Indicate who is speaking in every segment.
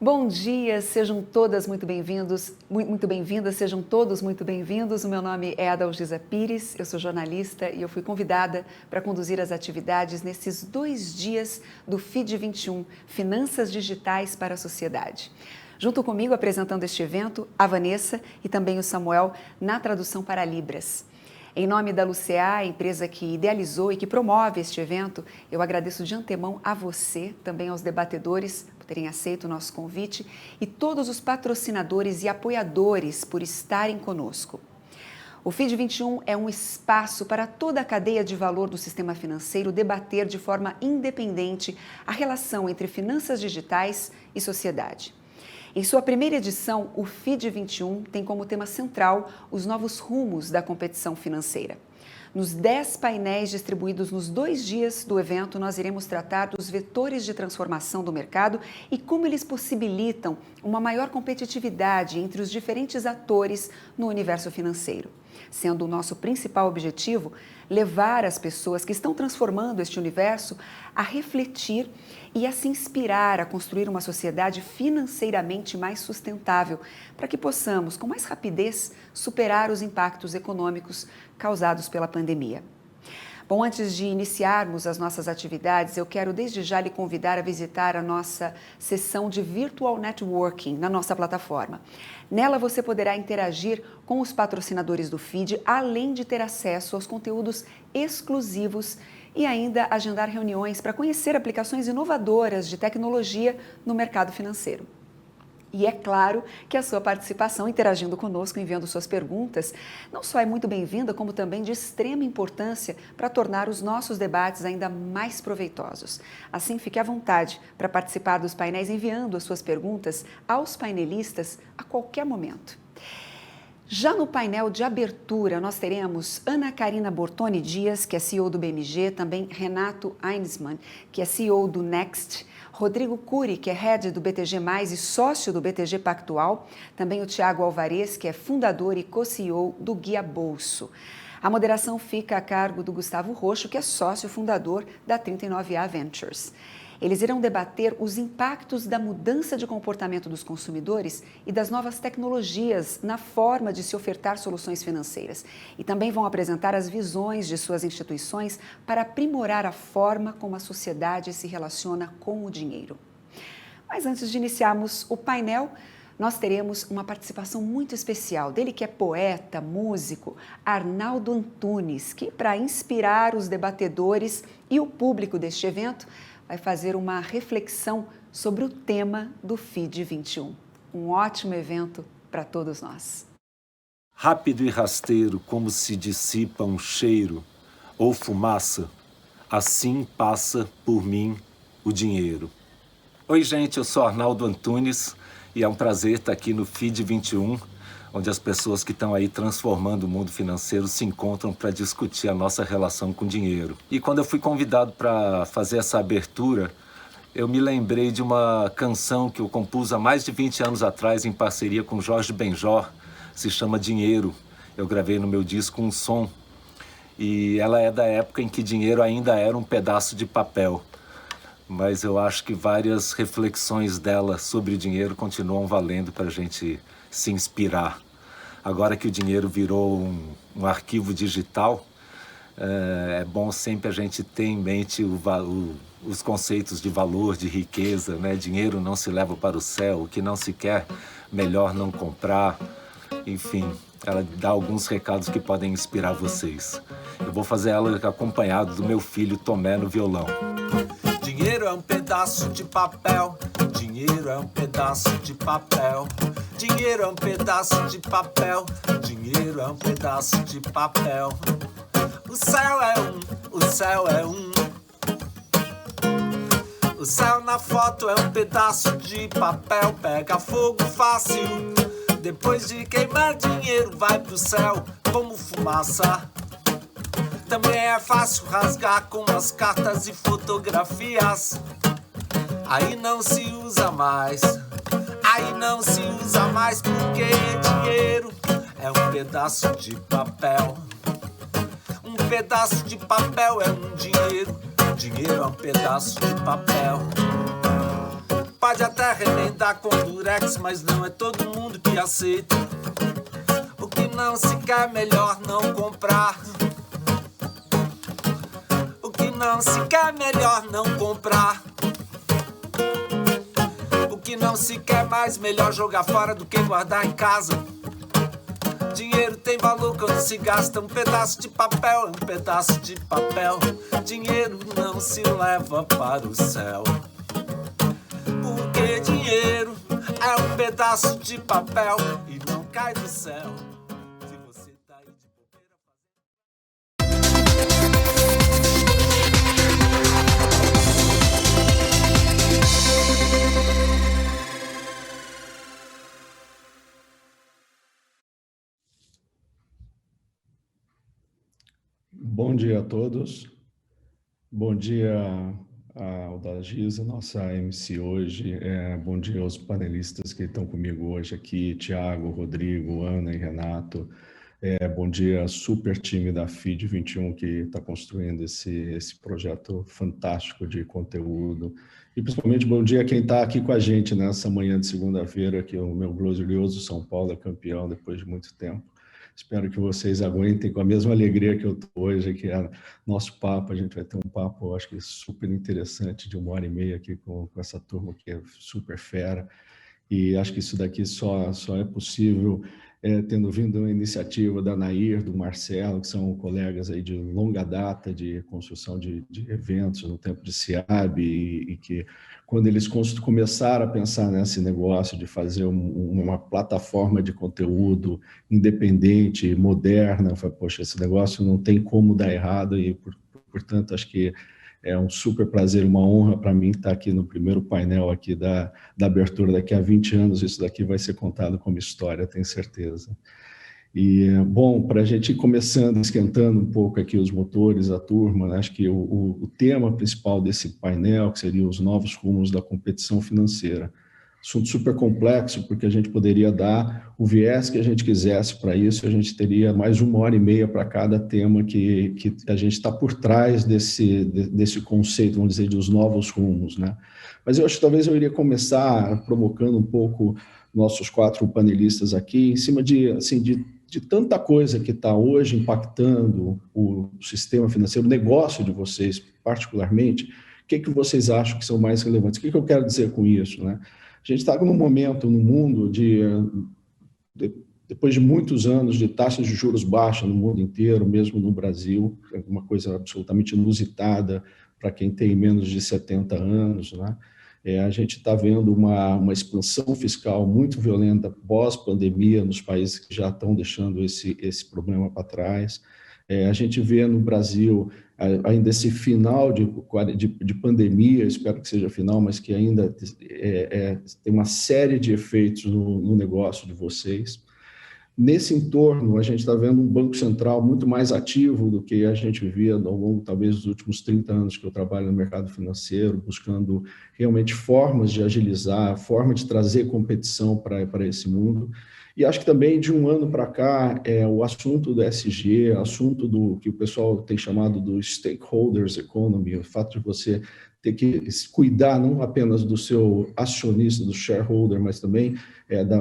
Speaker 1: Bom dia, sejam todas muito bem-vindos, muito bem-vindas, sejam todos muito bem-vindos. O meu nome é Adalgisa Pires, eu sou jornalista e eu fui convidada para conduzir as atividades nesses 2 dias do FID 21, Finanças Digitais para a Sociedade. Junto comigo, apresentando este evento, a Vanessa e também o Samuel na tradução para Libras. Em nome da LUCEA, a empresa que idealizou e que promove este evento, eu agradeço de antemão a você, também aos debatedores, por terem aceito o nosso convite, e todos os patrocinadores e apoiadores por estarem conosco. O FID 21 é um espaço para toda a cadeia de valor do sistema financeiro debater de forma independente a relação entre finanças digitais e sociedade. Em sua primeira edição, o FID 21 tem como tema central os novos rumos da competição financeira. Nos 10 painéis distribuídos nos 2 dias do evento, nós iremos tratar dos vetores de transformação do mercado e como eles possibilitam uma maior competitividade entre os diferentes atores no universo financeiro. Sendo o nosso principal objetivo levar as pessoas que estão transformando este universo a refletir e a se inspirar a construir uma sociedade financeiramente mais sustentável, para que possamos, com mais rapidez, superar os impactos econômicos causados pela pandemia. Bom, antes de iniciarmos as nossas atividades, eu quero desde já lhe convidar a visitar a nossa sessão de Virtual Networking na nossa plataforma. Nela você poderá interagir com os patrocinadores do FID, além de ter acesso aos conteúdos exclusivos e ainda agendar reuniões para conhecer aplicações inovadoras de tecnologia no mercado financeiro. E é claro que a sua participação interagindo conosco, enviando suas perguntas, não só é muito bem-vinda, como também de extrema importância para tornar os nossos debates ainda mais proveitosos. Assim, fique à vontade para participar dos painéis enviando as suas perguntas aos painelistas a qualquer momento. Já no painel de abertura, nós teremos Ana Karina Bortoni Dias, que é CEO do BMG, também Renato Einsmann, que é CEO do Next, Rodrigo Cury, que é head do BTG+, e sócio do BTG Pactual, também o Tiago Alvarez, que é fundador e co-CEO do Guia Bolso. A moderação fica a cargo do Gustavo Roxo, que é sócio fundador da 39A Ventures. Eles irão debater os impactos da mudança de comportamento dos consumidores e das novas tecnologias na forma de se ofertar soluções financeiras. E também vão apresentar as visões de suas instituições para aprimorar a forma como a sociedade se relaciona com o dinheiro. Mas antes de iniciarmos o painel, nós teremos uma participação muito especial dele, que é poeta, músico, Arnaldo Antunes, que, para inspirar os debatedores e o público deste evento, vai fazer uma reflexão sobre o tema do FID 21. Um ótimo evento para todos nós.
Speaker 2: Rápido e rasteiro, como se dissipa um cheiro ou fumaça, assim passa por mim o dinheiro. Oi, gente, eu sou Arnaldo Antunes e é um prazer estar aqui no FID 21, onde as pessoas que estão aí transformando o mundo financeiro se encontram para discutir a nossa relação com o dinheiro. E quando eu fui convidado para fazer essa abertura, eu me lembrei de uma canção que eu compus há mais de 20 anos atrás em parceria com Jorge Benjor, se chama Dinheiro. Eu gravei no meu disco um som e ela é da época em que dinheiro ainda era um pedaço de papel. Mas eu acho que várias reflexões dela sobre dinheiro continuam valendo para a gente se inspirar. Agora que o dinheiro virou um arquivo digital, é bom sempre a gente ter em mente os conceitos de valor, de riqueza, né? Dinheiro não se leva para o céu, o que não se quer, melhor não comprar. Enfim, ela dá alguns recados que podem inspirar vocês. Eu vou fazer ela acompanhado do meu filho Tomé no violão.
Speaker 3: Dinheiro é um pedaço de papel, dinheiro é um pedaço de papel, dinheiro é um pedaço de papel, dinheiro é um pedaço de papel. O céu é um, o céu é um. O céu na foto é um pedaço de papel, pega fogo fácil. Depois de queimar dinheiro vai pro céu como fumaça. Também é fácil rasgar com as cartas e fotografias. Aí não se usa mais, aí não se usa mais porque dinheiro é um pedaço de papel. Um pedaço de papel é um dinheiro, dinheiro é um pedaço de papel. pode até remendar com durex, mas não é todo mundo que aceita. O que não se quer, melhor não comprar. O que não se quer, melhor não comprar. O que não se quer mais, melhor jogar fora do que guardar em casa. Dinheiro tem valor quando se gasta. Um pedaço de papel é um pedaço de papel. Dinheiro não se leva para o céu. Porque dinheiro é um pedaço de papel e não cai do céu. Se você tá aí de bobeira
Speaker 4: Bom dia a todos. Bom dia ao da Giza, nossa MC hoje. Bom dia aos panelistas que estão comigo hoje aqui, Tiago, Rodrigo, Ana e Renato. Bom dia ao super time da FID 21 que está construindo esse projeto fantástico de conteúdo. E principalmente bom dia a quem está aqui com a gente nessa manhã de segunda-feira, que o meu glorioso São Paulo é campeão depois de muito tempo. Espero que vocês aguentem com a mesma alegria que eu estou hoje, que é nosso papo. A gente vai ter um papo, acho que super interessante, de 1h30 aqui com essa turma que é super fera. E acho que isso daqui só é possível tendo vindo uma iniciativa da Nair, do Marcelo, que são colegas aí de longa data de construção de eventos no tempo de SIAB, e que quando eles começaram a pensar nesse negócio de fazer uma plataforma de conteúdo independente, moderna, eu falei, poxa, esse negócio não tem como dar errado, e portanto acho que é um super prazer, uma honra para mim estar aqui no primeiro painel aqui da abertura. Daqui a 20 anos isso daqui vai ser contado como história, tenho certeza. E, bom, para a gente ir começando, esquentando um pouco aqui os motores, a turma, né? Acho que o tema principal desse painel, que seria os novos rumos da competição financeira. Assunto super complexo, porque a gente poderia dar o viés que a gente quisesse para isso, a gente teria mais 1h30 para cada tema que a gente está por trás desse conceito, vamos dizer, dos novos rumos, né? Mas eu acho que talvez eu iria começar provocando um pouco nossos 4 panelistas aqui, em cima de tanta coisa que está hoje impactando o sistema financeiro, o negócio de vocês particularmente. O que vocês acham que são mais relevantes? O que eu quero dizer com isso, né? A gente está num momento no mundo depois de muitos anos de taxas de juros baixas no mundo inteiro, mesmo no Brasil, é uma coisa absolutamente inusitada para quem tem menos de 70 anos, né? A gente está vendo uma expansão fiscal muito violenta pós-pandemia nos países que já estão deixando esse problema para trás. A gente vê no Brasil ainda esse final de pandemia, espero que seja final, mas que ainda tem uma série de efeitos no negócio de vocês. Nesse entorno, a gente está vendo um Banco Central muito mais ativo do que a gente vivia ao longo, talvez, dos últimos 30 anos que eu trabalho no mercado financeiro, buscando realmente formas de agilizar, forma de trazer competição para esse mundo. E acho que também, de um ano para cá, o assunto do ESG, assunto do que o pessoal tem chamado do stakeholders economy, o fato de você ter que cuidar não apenas do seu acionista, do shareholder, mas também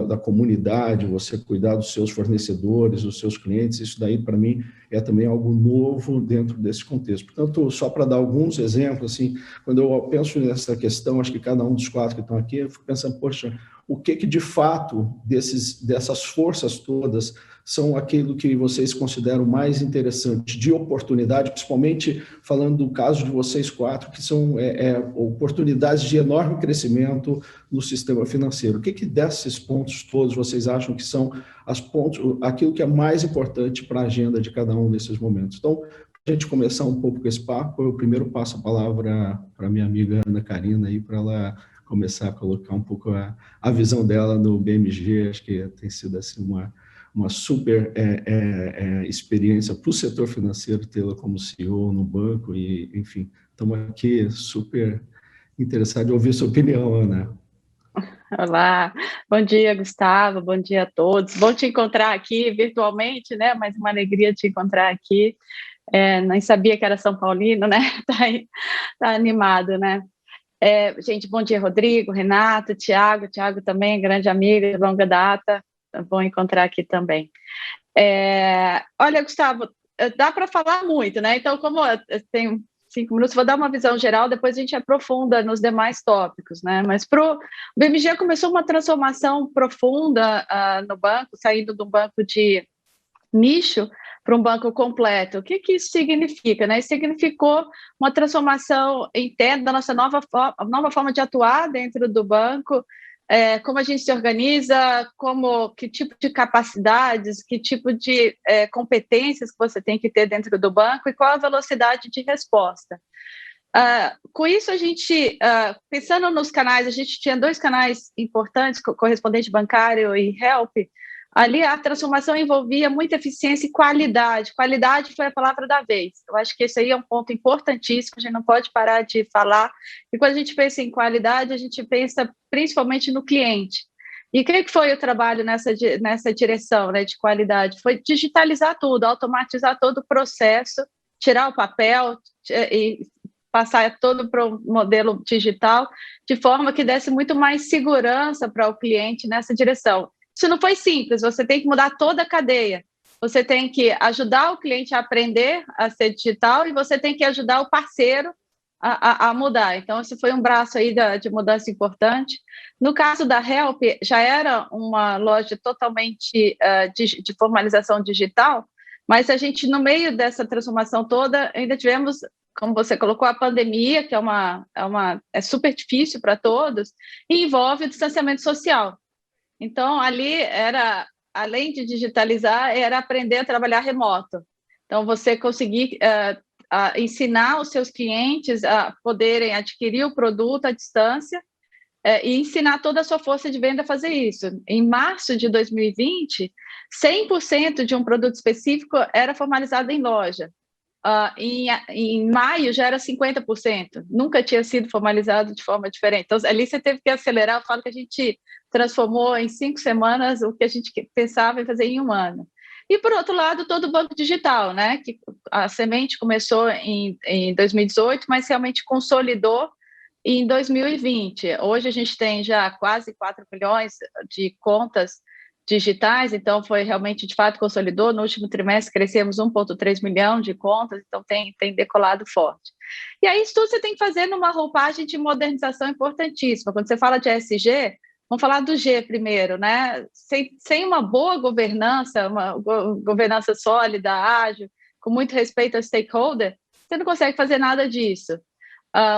Speaker 4: da comunidade, você cuidar dos seus fornecedores, dos seus clientes. Isso daí, para mim, é também algo novo dentro desse contexto. Portanto, só para dar alguns exemplos, assim, quando eu penso nessa questão, acho que cada um dos 4 que estão aqui, eu fico pensando, poxa, o que de fato dessas forças todas são aquilo que vocês consideram mais interessante de oportunidade, principalmente falando do caso de vocês 4, que são oportunidades de enorme crescimento no sistema financeiro. O que desses pontos todos vocês acham que são aquilo que é mais importante para a agenda de cada um desses momentos? Então, para a gente começar um pouco com esse papo, eu primeiro passo a palavra para minha amiga Ana Karina, para ela começar a colocar um pouco a visão dela no BMG. Acho que tem sido assim, uma super experiência para o setor financeiro tê-la como CEO no banco, e, enfim, estamos aqui super interessados em ouvir sua opinião, Ana.
Speaker 5: Olá, bom dia, Gustavo, bom dia a todos. Bom te encontrar aqui virtualmente, né? Mas uma alegria te encontrar aqui. Nem sabia que era São Paulino, né? Tá animado, né? Gente, bom dia, Rodrigo, Renato, Tiago também, grande amigo de longa data, bom encontrar aqui também. Olha, Gustavo, dá para falar muito, né? Então, como eu tenho 5 minutos, vou dar uma visão geral, depois a gente aprofunda nos demais tópicos, né? Mas o BMG começou uma transformação profunda no banco, saindo de um banco de nicho para um banco completo. O que isso significa? Né? Isso significou uma transformação interna da nossa nova forma de atuar dentro do banco, como a gente se organiza, que tipo de capacidades, que tipo de competências que você tem que ter dentro do banco e qual a velocidade de resposta. Com isso, a gente, pensando nos canais, a gente tinha 2 canais importantes, correspondente bancário e Help. Ali a transformação envolvia muita eficiência e qualidade. Qualidade foi a palavra da vez. Eu acho que esse aí é um ponto importantíssimo, a gente não pode parar de falar. E quando a gente pensa em qualidade, a gente pensa principalmente no cliente. E o que foi o trabalho nessa direção, né, de qualidade? Foi digitalizar tudo, automatizar todo o processo, tirar o papel e passar todo para o modelo digital, de forma que desse muito mais segurança para o cliente nessa direção. Isso não foi simples, você tem que mudar toda a cadeia. Você tem que ajudar o cliente a aprender a ser digital e você tem que ajudar o parceiro a mudar. Então, esse foi um braço aí de mudança importante. No caso da Help, já era uma loja totalmente de formalização digital, mas a gente, no meio dessa transformação toda, ainda tivemos, como você colocou, a pandemia, que é super difícil para todos, e envolve o distanciamento social. Então, ali além de digitalizar, era aprender a trabalhar remoto. Então, você conseguir ensinar os seus clientes a poderem adquirir o produto à distância e ensinar toda a sua força de venda a fazer isso. Em março de 2020, 100% de um produto específico era formalizado em loja. Em maio já era 50%, nunca tinha sido formalizado de forma diferente. Então, ali você teve que acelerar. Eu falo que a gente transformou em 5 semanas o que a gente pensava em fazer em 1 ano. E, por outro lado, todo o banco digital, né? Que a semente começou em 2018, mas realmente consolidou em 2020. Hoje a gente tem já quase 4 milhões de contas digitais, então foi realmente, de fato, consolidou. No último trimestre crescemos 1,3 milhão de contas, então tem decolado forte. E aí isso tudo você tem que fazer numa roupagem de modernização importantíssima. Quando você fala de ESG, vamos falar do G primeiro, né? Sem uma boa governança, uma governança sólida, ágil, com muito respeito ao stakeholder, você não consegue fazer nada disso.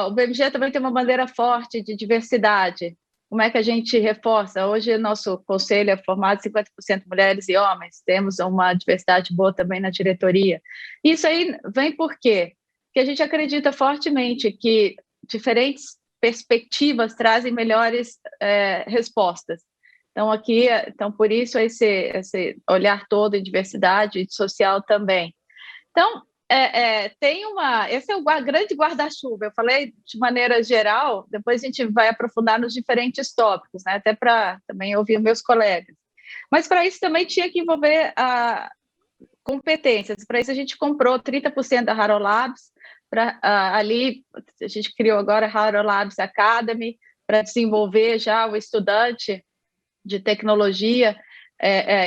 Speaker 5: O BMG também tem uma bandeira forte de diversidade. Como é que a gente reforça? Hoje, nosso conselho é formado 50% mulheres e homens, temos uma diversidade boa também na diretoria. Isso aí vem por quê? Porque a gente acredita fortemente que diferentes perspectivas trazem melhores respostas. Então, por isso, esse olhar todo em diversidade e social também. Então, esse é o grande guarda-chuva. Eu falei de maneira geral, depois a gente vai aprofundar nos diferentes tópicos, né? Até para também ouvir meus colegas. Mas para isso também tinha que envolver competências. Para isso a gente comprou 30% da Haro Labs, ali a gente criou agora a Haro Labs Academy para desenvolver já o estudante de tecnologia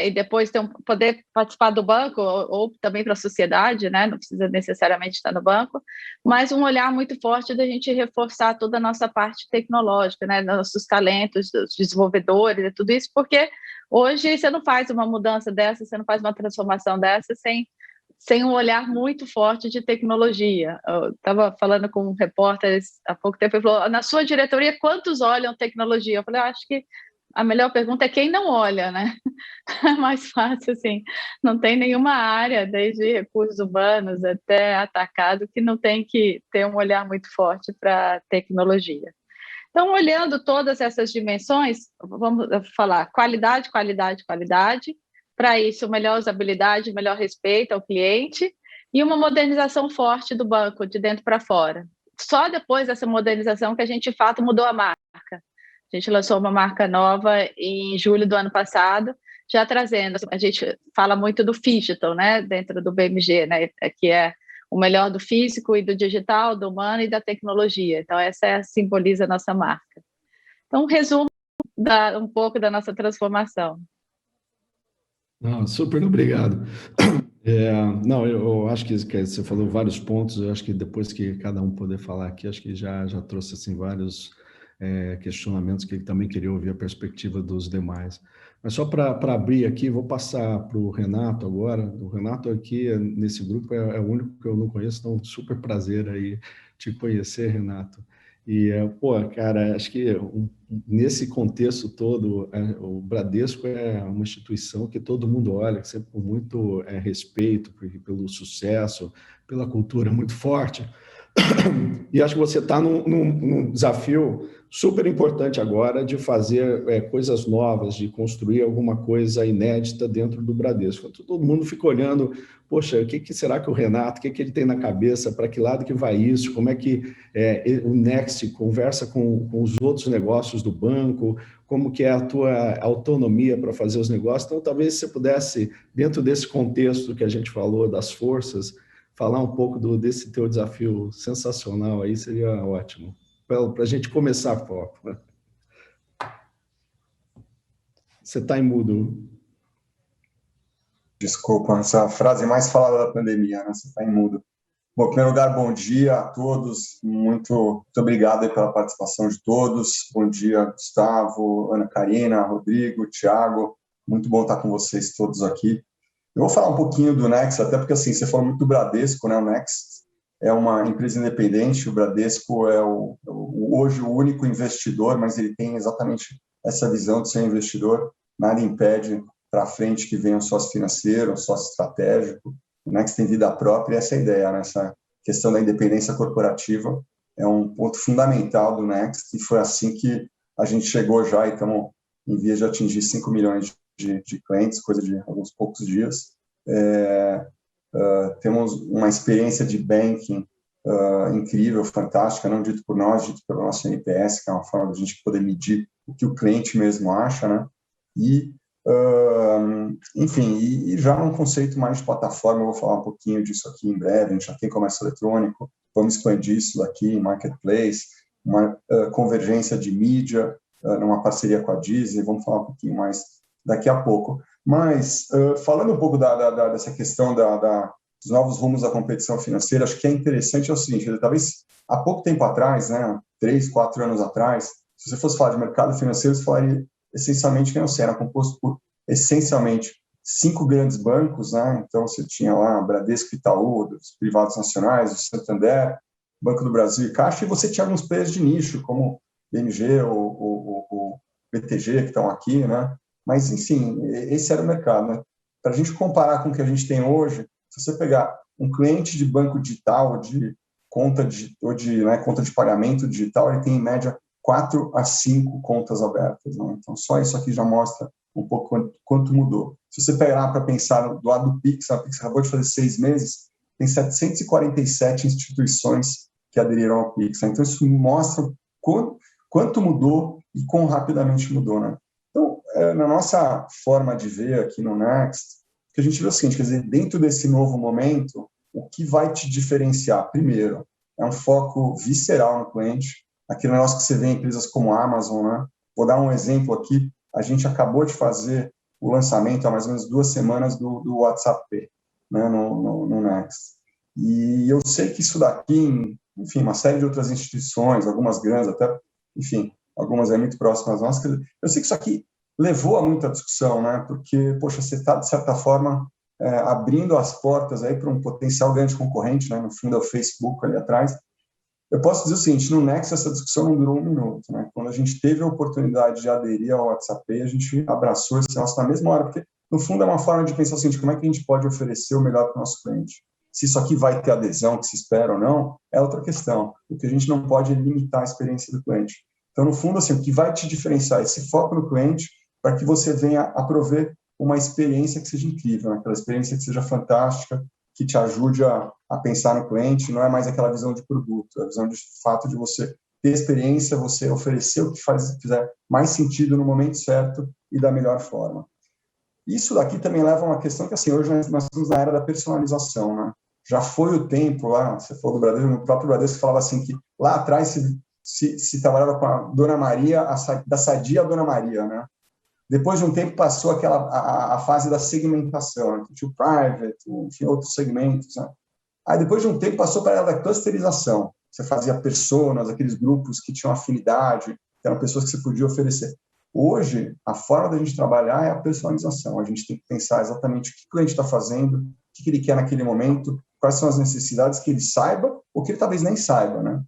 Speaker 5: e depois poder participar do banco ou também para a sociedade, né? Não precisa necessariamente estar no banco, mas um olhar muito forte da gente reforçar toda a nossa parte tecnológica, né? Nossos talentos, dos desenvolvedores e tudo isso, porque hoje você não faz uma mudança dessa, você não faz uma transformação dessa sem um olhar muito forte de tecnologia. Eu estava falando com um repórter há pouco tempo, ele falou, na sua diretoria, quantos olham tecnologia? Eu falei, acho que a melhor pergunta é quem não olha, né? É mais fácil, assim. Não tem nenhuma área, desde recursos humanos até atacado, que não tem que ter um olhar muito forte para tecnologia. Então, olhando todas essas dimensões, vamos falar qualidade, qualidade, qualidade. Para isso, melhor usabilidade, melhor respeito ao cliente e uma modernização forte do banco, de dentro para fora. Só depois dessa modernização que a gente, de fato, mudou a marca. A gente lançou uma marca nova em julho do ano passado, já trazendo, a gente fala muito do digital, né, dentro do BMG, né, que é o melhor do físico e do digital, do humano e da tecnologia. Então, essa simboliza a nossa marca. Então, um resumo um pouco da nossa transformação.
Speaker 4: Super obrigado. Não, eu acho que você falou vários pontos, eu acho que depois que cada um poder falar aqui, acho que já trouxe assim, vários questionamentos que ele também queria ouvir a perspectiva dos demais. Mas só para abrir aqui, vou passar para o Renato agora. O Renato aqui, nesse grupo, é o único que eu não conheço, então super prazer aí te conhecer, Renato. E, cara, acho que nesse contexto todo, o Bradesco é uma instituição que todo mundo olha, sempre com muito respeito pelo sucesso, pela cultura muito forte. E acho que você está num desafio super importante agora de fazer coisas novas, de construir alguma coisa inédita dentro do Bradesco. Todo mundo fica olhando, poxa, o que será que o Renato, o que ele tem na cabeça, para que lado que vai isso, como é que o Next conversa com os outros negócios do banco, como que é a tua autonomia para fazer os negócios. Então, talvez você pudesse, dentro desse contexto que a gente falou, das forças, falar um pouco desse teu desafio sensacional aí, seria ótimo, para a gente começar a foco. Você está em mudo.
Speaker 6: Desculpa, essa é a frase mais falada da pandemia, né? Você está em mudo. Bom, em primeiro lugar, bom dia a todos, muito obrigado aí pela participação de todos. Bom dia, Gustavo, Ana Karina, Rodrigo, Thiago, muito bom estar com vocês todos aqui. Eu vou falar um pouquinho do Next, até porque assim, você falou muito do Bradesco, né? O Next é uma empresa independente, o Bradesco é hoje o único investidor, mas ele tem exatamente essa visão de ser um investidor, nada impede para frente que venha um sócio financeiro, um sócio estratégico. O Next tem vida própria e essa é a ideia, né? Essa questão da independência corporativa é um ponto fundamental do Next e foi assim que a gente chegou já e estamos em vias de atingir 5 milhões de clientes, coisa de alguns poucos dias. Temos uma experiência de banking incrível, fantástica, não dito por nós, dito pelo nosso NPS, que é uma forma de a gente poder medir o que o cliente mesmo acha, né? E, enfim, e já num conceito mais de plataforma, eu vou falar um pouquinho disso aqui em breve, a gente já tem comércio eletrônico, vamos expandir isso daqui em marketplace, uma convergência de mídia, numa parceria com a Disney, vamos falar um pouquinho mais daqui a pouco. Mas, falando um pouco dessa questão dos novos rumos da competição financeira, acho que é interessante o seguinte, talvez há pouco tempo atrás, né, 3, 4 anos atrás, se você fosse falar de mercado financeiro, você falaria essencialmente que não sei, era composto por, essencialmente, 5 grandes bancos, né, então você tinha lá Bradesco, Itaú, os privados nacionais, o Santander, Banco do Brasil e Caixa, e você tinha alguns players de nicho, como BMG, o BTG, que estão aqui, né, mas, enfim, esse era o mercado, né? Para a gente comparar com o que a gente tem hoje, se você pegar um cliente de banco digital ou de conta de pagamento digital, ele tem, em média, 4 a 5 contas abertas, né? Então, só isso aqui já mostra um pouco quanto mudou. Se você pegar para pensar do lado do Pix, a Pix acabou de fazer 6 meses, tem 747 instituições que aderiram ao Pix. Então, isso mostra quanto mudou e quão rapidamente mudou, né? Então, na nossa forma de ver aqui no Next, que a gente vê o seguinte, quer dizer, dentro desse novo momento, o que vai te diferenciar? Primeiro, é um foco visceral no cliente, aquele negócio que você vê em empresas como a Amazon, né? Vou dar um exemplo aqui, a gente acabou de fazer o lançamento há mais ou menos 2 semanas do WhatsApp Pay, né, no Next. E eu sei que isso daqui, enfim, uma série de outras instituições, algumas grandes até, enfim, algumas muito próximas nossas. Eu sei que isso aqui levou a muita discussão, né? Porque, poxa, você está, de certa forma, abrindo as portas aí para um potencial grande concorrente, né? No fundo é o Facebook ali atrás. Eu posso dizer o seguinte, no Next essa discussão não durou 1 minuto, né? Quando a gente teve a oportunidade de aderir ao WhatsApp, a gente abraçou esse negócio na mesma hora, porque, no fundo, é uma forma de pensar o seguinte, como é que a gente pode oferecer o melhor para o nosso cliente? Se isso aqui vai ter adesão, que se espera ou não, é outra questão. O que a gente não pode é limitar a experiência do cliente. Então, no fundo, assim, o que vai te diferenciar é esse foco no cliente para que você venha a prover uma experiência que seja incrível, né? Aquela experiência que seja fantástica, que te ajude a pensar no cliente, não é mais aquela visão de produto, é a visão de fato de você ter experiência, você oferecer o que fizer mais sentido no momento certo e da melhor forma. Isso daqui também leva a uma questão que, assim, hoje nós estamos na era da personalização, né? Já foi o tempo lá, você falou do Bradesco, no próprio Bradesco falava assim que lá atrás se trabalhava com a Dona Maria, da Sadia a Dona Maria, né? Depois de um tempo passou a fase da segmentação, né? Tinha o private, enfim, outros segmentos, né? Aí depois de um tempo passou para a era da clusterização. Você fazia personas, aqueles grupos que tinham afinidade, que eram pessoas que você podia oferecer. Hoje, a forma da gente trabalhar é a personalização. A gente tem que pensar exatamente o que o cliente está fazendo, o que ele quer naquele momento, quais são as necessidades que ele saiba ou que ele talvez nem saiba, né?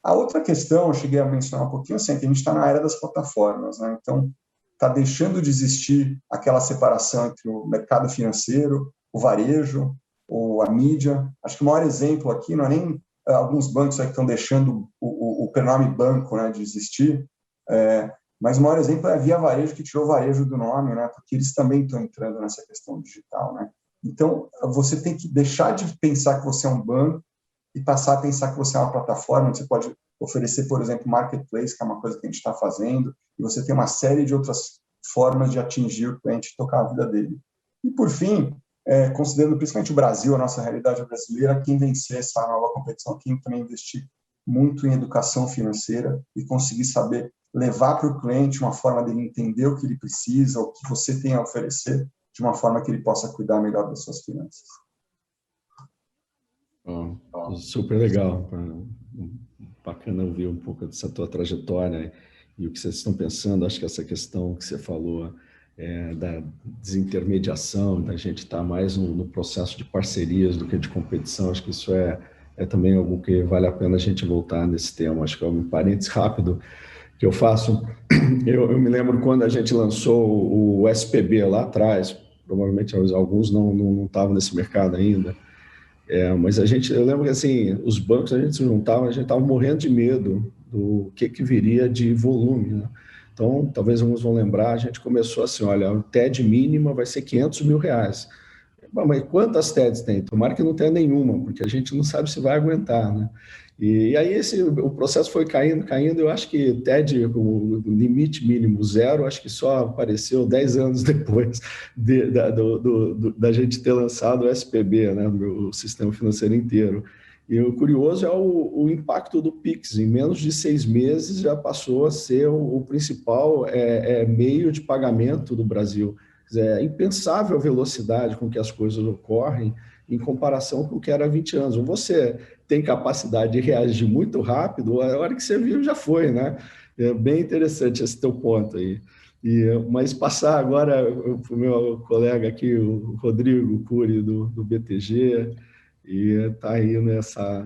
Speaker 6: A outra questão, eu cheguei a mencionar um pouquinho, assim, é que a gente está na era das plataformas, né? Então, está deixando de existir aquela separação entre o mercado financeiro, o varejo, ou a mídia. Acho que o maior exemplo aqui não é nem alguns bancos que estão deixando o prenome banco, né, de existir, mas o maior exemplo é a Via Varejo, que tirou o varejo do nome, né, porque eles também estão entrando nessa questão digital, né? Então, você tem que deixar de pensar que você é um banco e passar a pensar que você é uma plataforma, onde você pode oferecer, por exemplo, marketplace, que é uma coisa que a gente está fazendo, e você tem uma série de outras formas de atingir o cliente e tocar a vida dele. E, por fim, considerando principalmente o Brasil, a nossa realidade brasileira, quem vencer essa nova competição, quem também investir muito em educação financeira e conseguir saber levar para o cliente uma forma dele entender o que ele precisa, o que você tem a oferecer, de uma forma que ele possa cuidar melhor das suas finanças.
Speaker 4: Super legal. Bacana ouvir um pouco dessa tua trajetória e o que vocês estão pensando. Acho que essa questão que você falou da desintermediação, da gente estar mais no processo de parcerias do que de competição, acho que isso é também algo que vale a pena a gente voltar nesse tema. Acho que é um parênteses rápido que eu faço. Eu me lembro quando a gente lançou o SPB lá atrás, provavelmente alguns não estavam nesse mercado ainda, mas eu lembro que assim, os bancos, a gente se juntava, a gente estava morrendo de medo do que viria de volume, né? Então, talvez alguns vão lembrar, a gente começou assim, olha, a TED mínima vai ser R$500 mil. Mas quantas TEDs tem? Tomara que não tenha nenhuma, porque a gente não sabe se vai aguentar, né? E aí o processo foi caindo, eu acho que TED, o limite mínimo zero, acho que só apareceu 10 anos depois da gente ter lançado o SPB, né, o Sistema Financeiro Inteiro. E o curioso é o impacto do Pix. Em menos de 6 meses já passou a ser o principal meio de pagamento do Brasil. É impensável a velocidade com que as coisas ocorrem em comparação com o que era há 20 anos. Você tem capacidade de reagir muito rápido, a hora que você viu já foi, né? É bem interessante esse teu ponto aí. Mas passar agora para o meu colega aqui, o Rodrigo Cury, do BTG, e está aí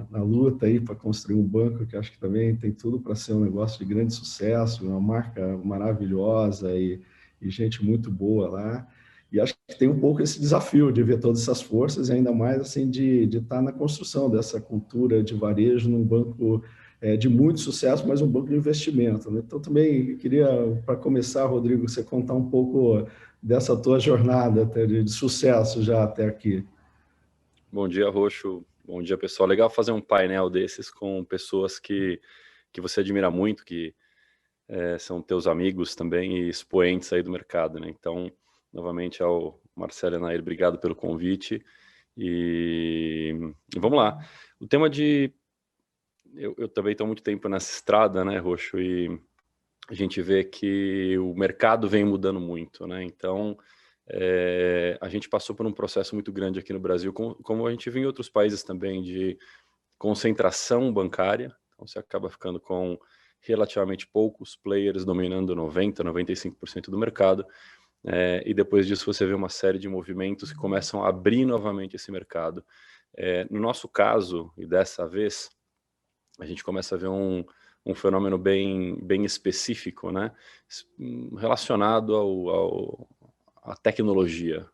Speaker 4: na luta aí para construir um banco que acho que também tem tudo para ser um negócio de grande sucesso, uma marca maravilhosa e gente muito boa lá. E acho que tem um pouco esse desafio de ver todas essas forças e ainda mais assim de estar na construção dessa cultura de varejo num banco de muito sucesso, mas um banco de investimento, né? Então também queria, para começar, Rodrigo, você contar um pouco dessa tua jornada de sucesso já até aqui.
Speaker 7: Bom dia, Roxo. Bom dia, pessoal. Legal fazer um painel desses com pessoas que você admira muito, que são teus amigos também e expoentes aí do mercado, né? Então, novamente ao Marcelo e Nair, obrigado pelo convite. E vamos lá. O tema eu também estou há muito tempo nessa estrada, né, Roxo? E a gente vê que o mercado vem mudando muito, né? Então, a gente passou por um processo muito grande aqui no Brasil, como a gente viu em outros países também, de concentração bancária. Então, você acaba ficando com relativamente poucos players dominando 90%, 95% do mercado. E depois disso você vê uma série de movimentos que começam a abrir novamente esse mercado. No nosso caso, e dessa vez, a gente começa a ver um fenômeno bem específico, né? Relacionado à tecnologia,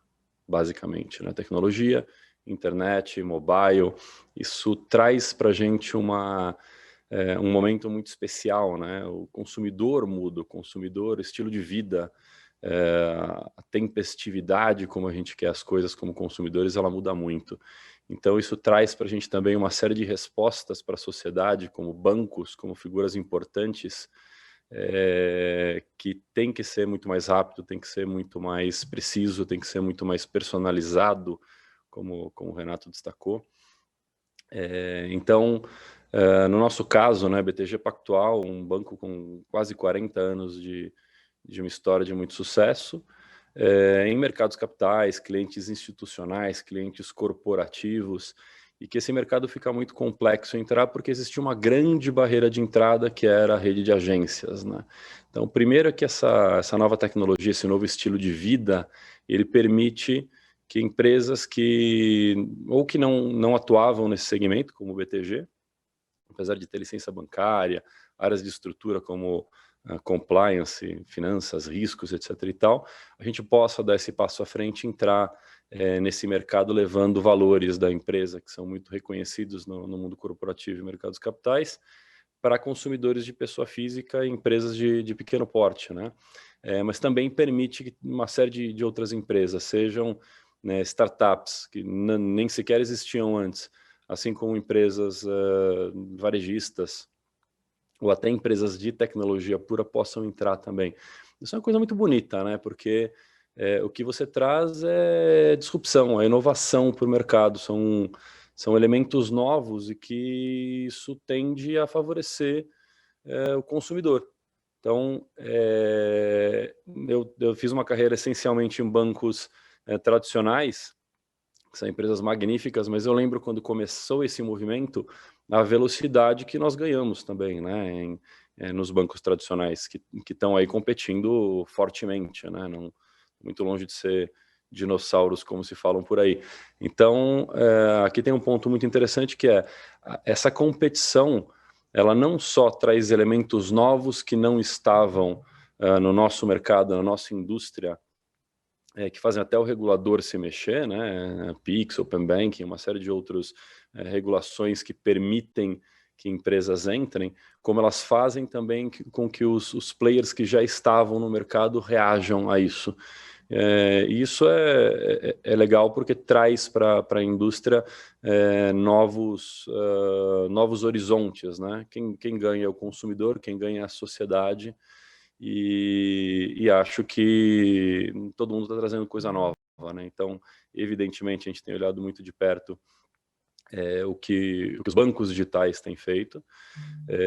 Speaker 7: basicamente, né? Tecnologia, internet, mobile, isso traz para a gente um momento muito especial, né? O consumidor muda, o estilo de vida, a tempestividade, como a gente quer as coisas como consumidores, ela muda muito. Então isso traz para a gente também uma série de respostas para a sociedade, como bancos, como figuras importantes, que tem que ser muito mais rápido, tem que ser muito mais preciso, tem que ser muito mais personalizado, como o Renato destacou. Então, no nosso caso, né, BTG Pactual, um banco com quase 40 anos de uma história de muito sucesso, em mercados capitais, clientes institucionais, clientes corporativos, e que esse mercado fica muito complexo entrar porque existia uma grande barreira de entrada que era a rede de agências, né? Então, primeiro é que essa nova tecnologia, esse novo estilo de vida, ele permite que empresas que não atuavam nesse segmento, como o BTG, apesar de ter licença bancária, áreas de estrutura como compliance, finanças, riscos, etc. e tal, a gente possa dar esse passo à frente e entrar nesse mercado levando valores da empresa que são muito reconhecidos no mundo corporativo e mercados capitais para consumidores de pessoa física e empresas de pequeno porte, né? Mas também permite que uma série de outras empresas, sejam, né, startups que nem sequer existiam antes, assim como empresas varejistas, ou até empresas de tecnologia pura possam entrar também. Isso é uma coisa muito bonita, né? Porque o que você traz é disrupção, é inovação para o mercado, são elementos novos e que isso tende a favorecer o consumidor. Então, eu fiz uma carreira essencialmente em bancos tradicionais, que são empresas magníficas, mas eu lembro quando começou esse movimento, a velocidade que nós ganhamos também, né, nos bancos tradicionais, que estão aí competindo fortemente, né, muito longe de ser dinossauros, como se falam por aí. Então, aqui tem um ponto muito interessante, que é essa competição, ela não só traz elementos novos que não estavam no nosso mercado, na nossa indústria, que fazem até o regulador se mexer, né? PIX, Open Banking, uma série de outras regulações que permitem que empresas entrem, como elas fazem também com que os players que já estavam no mercado reajam a isso. E isso é legal porque traz para a indústria novos horizontes, né? Quem ganha é o consumidor, quem ganha é a sociedade, e acho que todo mundo está trazendo coisa nova, né? Então, evidentemente, a gente tem olhado muito de perto o que os bancos digitais têm feito.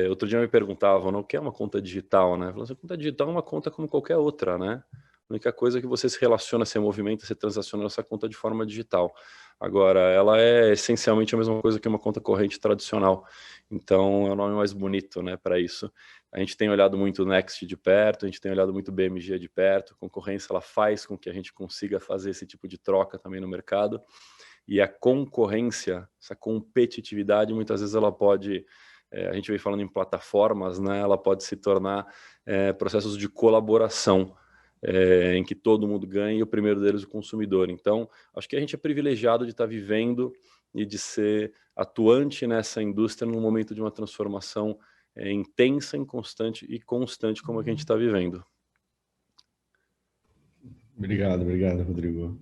Speaker 7: Outro dia me perguntavam, o que é uma conta digital, né? Falando assim, conta digital é uma conta como qualquer outra, né? A única coisa é que você se relaciona, se movimenta, se transaciona nessa conta de forma digital. Agora, ela é essencialmente a mesma coisa que uma conta corrente tradicional. Então, é o nome mais bonito, né, para isso. A gente tem olhado muito o Next de perto, a gente tem olhado muito o BMG de perto. A concorrência, ela faz com que a gente consiga fazer esse tipo de troca também no mercado. E a concorrência, essa competitividade, muitas vezes ela pode... a gente vem falando em plataformas, né, ela pode se tornar processos de colaboração, em que todo mundo ganha, e o primeiro deles o consumidor. Então, acho que a gente é privilegiado de estar vivendo e de ser atuante nessa indústria num momento de uma transformação intensa, inconstante e constante como a que a gente está vivendo.
Speaker 4: Obrigado, Rodrigo.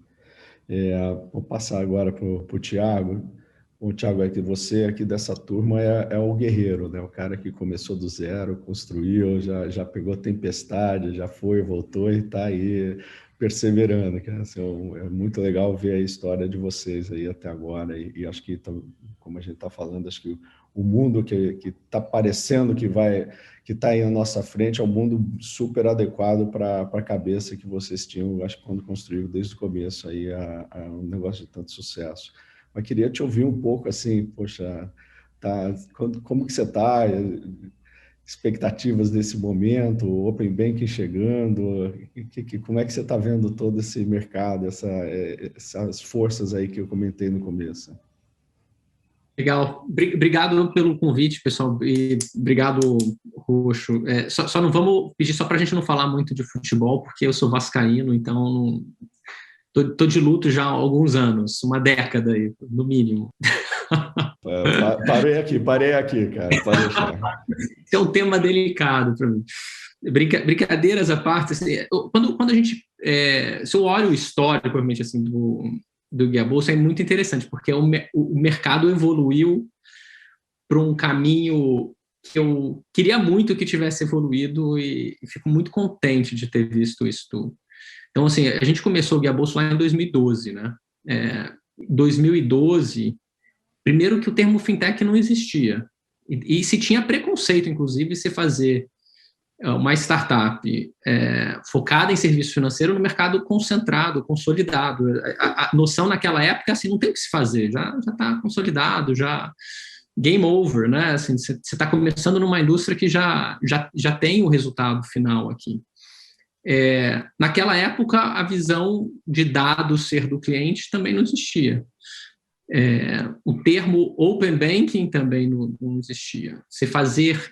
Speaker 4: Vou passar agora para o Thiago. O Thiago, você aqui dessa turma é o guerreiro, né? O cara que começou do zero, construiu, já pegou tempestade, já foi, voltou e está aí perseverando. Assim, é muito legal ver a história de vocês aí até agora. E acho que, como a gente está falando, acho que o mundo que está parecendo que está aí na nossa frente é um mundo super adequado para a cabeça que vocês tinham, acho que quando construíram desde o começo aí um negócio de tanto sucesso. Mas queria te ouvir um pouco, assim, poxa, como que você está? Expectativas desse momento, o Open Banking chegando, como é que você está vendo todo esse mercado, essas forças aí que eu comentei no começo?
Speaker 8: Legal. Obrigado pelo convite, pessoal, e obrigado, Roxo. Só não vamos pedir só para a gente não falar muito de futebol, porque eu sou vascaíno, então Tô de luto já há alguns anos, uma década aí, no mínimo.
Speaker 4: Parei aqui, cara. Pode deixar.
Speaker 8: Esse é um tema delicado para mim. Brincadeiras à parte, assim, quando a gente... se eu olho o histórico, provavelmente, assim, do Guia Bolsa, é muito interessante, porque o mercado evoluiu para um caminho que eu queria muito que tivesse evoluído e fico muito contente de ter visto isso tudo. Então, assim, a gente começou o Guia Bolsa lá em 2012, né? 2012, primeiro que o termo fintech não existia, e se tinha preconceito, inclusive, se fazer uma startup focada em serviço financeiro no mercado concentrado, consolidado. A noção naquela época, assim, não tem o que se fazer, já está consolidado, já game over, né? Assim, você está começando numa indústria que já tem o resultado final aqui. Naquela época, a visão de dados ser do cliente também não existia. O termo Open Banking também não existia. Você fazer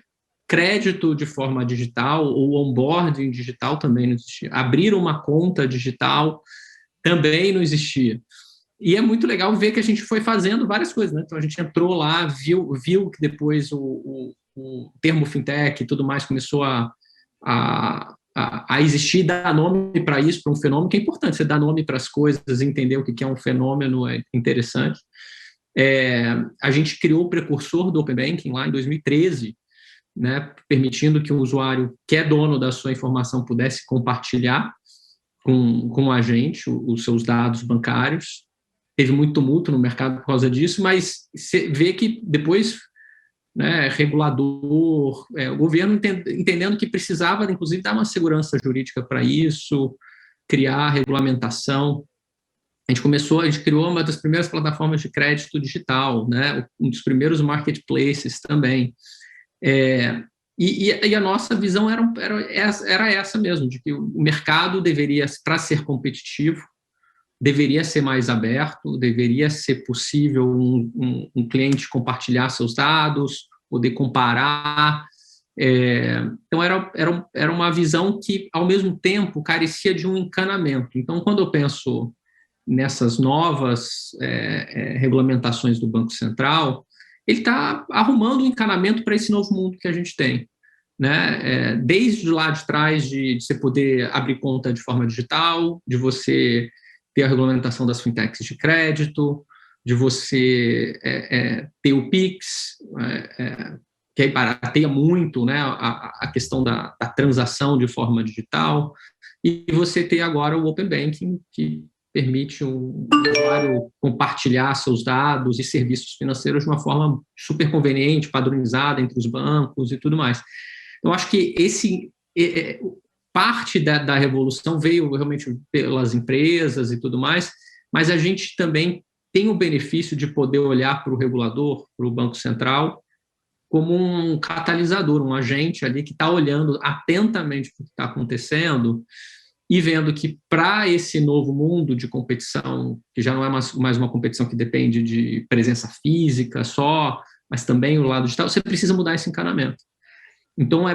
Speaker 8: crédito de forma digital ou onboarding digital também não existia. Abrir uma conta digital também não existia. E é muito legal ver que a gente foi fazendo várias coisas, né? Então, a gente entrou lá, viu que depois o termo fintech e tudo mais começou a existir, dar nome para isso, para um fenômeno que é importante. Você dar nome para as coisas, entender o que é um fenômeno é interessante. A gente criou o precursor do Open Banking lá em 2013, né, permitindo que o usuário que é dono da sua informação pudesse compartilhar com a gente os seus dados bancários. Teve muito tumulto no mercado por causa disso, mas você vê que depois, né, regulador, o governo entendendo que precisava, inclusive, dar uma segurança jurídica para isso, criar regulamentação. A gente criou uma das primeiras plataformas de crédito digital, né, um dos primeiros marketplaces também. E a nossa visão era essa mesmo, de que o mercado deveria, para ser competitivo, deveria ser mais aberto, deveria ser possível um cliente compartilhar seus dados, poder comparar. Então, era uma visão que, ao mesmo tempo, carecia de um encanamento. Então, quando eu penso nessas novas regulamentações do Banco Central, ele está arrumando um encanamento para esse novo mundo que a gente tem, né? Desde lá de trás, de você poder abrir conta de forma digital, de você ter a regulamentação das fintechs de crédito, de você ter o Pix, que aí barateia muito, né, a questão da transação de forma digital, e você ter agora o Open Banking, que permite o usuário compartilhar seus dados e serviços financeiros de uma forma super conveniente, padronizada entre os bancos e tudo mais. Eu acho que parte da revolução veio realmente pelas empresas e tudo mais, mas a gente também tem o benefício de poder olhar para o regulador, para o Banco Central, como um catalisador, um agente ali que está olhando atentamente para o que está acontecendo e vendo que para esse novo mundo de competição, que já não é mais uma competição que depende de presença física só, mas também o lado digital, você precisa mudar esse encanamento. Então,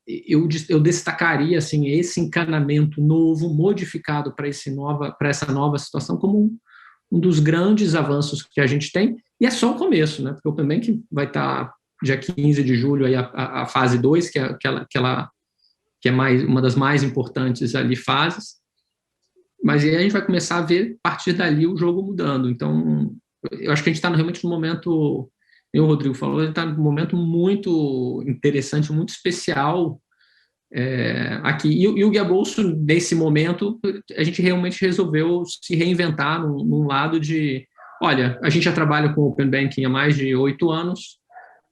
Speaker 8: eu destacaria assim, esse encanamento novo, modificado para essa nova situação, como um dos grandes avanços que a gente tem, e é só o começo, né? Porque o Open Banking vai estar dia 15 de julho, aí a fase 2, que é uma das mais importantes ali fases, mas aí a gente vai começar a ver, a partir dali, o jogo mudando. Então, eu acho que a gente está realmente num momento, o Rodrigo falou, a gente está num momento muito interessante, muito especial aqui. E o Guia Bolso, nesse momento, a gente realmente resolveu se reinventar num lado de, olha, a gente já trabalha com Open Banking há mais de 8 anos,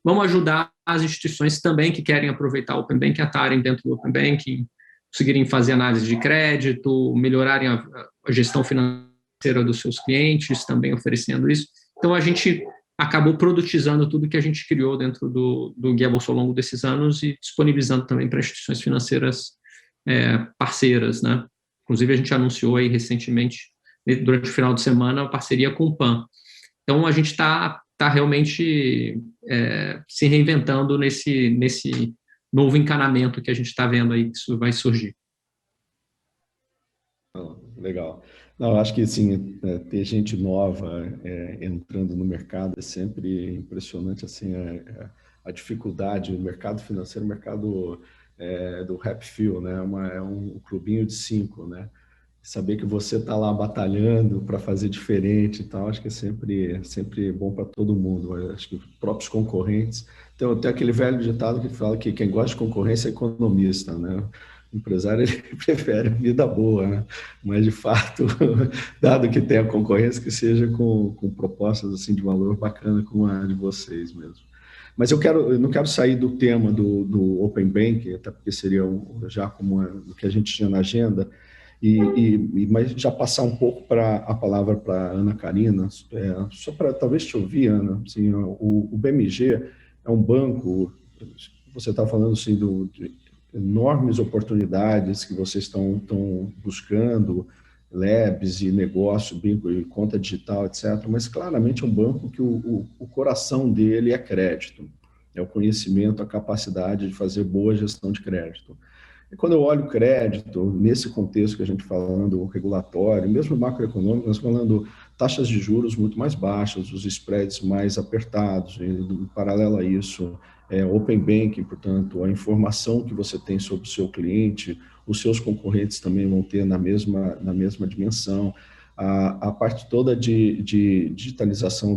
Speaker 8: vamos ajudar as instituições também que querem aproveitar o Open Banking a estarem dentro do Open Banking, conseguirem fazer análise de crédito, melhorarem a gestão financeira dos seus clientes, também oferecendo isso. Então, a gente acabou produtizando tudo que a gente criou dentro do Guia Bolso ao longo desses anos e disponibilizando também para instituições financeiras parceiras, né? Inclusive, a gente anunciou aí recentemente, durante o final de semana, a parceria com o PAN. Então, a gente está realmente se reinventando nesse novo encanamento que a gente está vendo aí, que isso vai surgir.
Speaker 4: Legal. Não, acho que assim, ter gente nova entrando no mercado é sempre impressionante, assim, a dificuldade. O mercado financeiro, o mercado do Happyfield, né? É um clubinho de 5, né? Saber que você está lá batalhando para fazer diferente e tal, acho que é sempre bom para todo mundo. Acho que os próprios concorrentes... Tem aquele velho ditado que fala que quem gosta de concorrência é economista, né? O empresário ele prefere vida boa, né? Mas, de fato, dado que tem a concorrência, que seja com propostas assim, de valor bacana como a de vocês mesmo. Mas eu não quero sair do tema do Open Banking, até porque seria já como o que a gente tinha na agenda, mas já passar um pouco a palavra para a Ana Karina, só para talvez te ouvir, Ana. Assim, o BMG é um banco, você está falando assim, de enormes oportunidades que vocês estão buscando, labs e negócio, e conta digital, etc. Mas claramente é um banco que o coração dele é crédito, é o conhecimento, a capacidade de fazer boa gestão de crédito. E quando eu olho o crédito, nesse contexto que a gente falando regulatório, mesmo macroeconômico, nós falando taxas de juros muito mais baixas, os spreads mais apertados, e, em paralelo a isso, Open Banking, portanto, a informação que você tem sobre o seu cliente, os seus concorrentes também vão ter na mesma dimensão. A parte toda de digitalização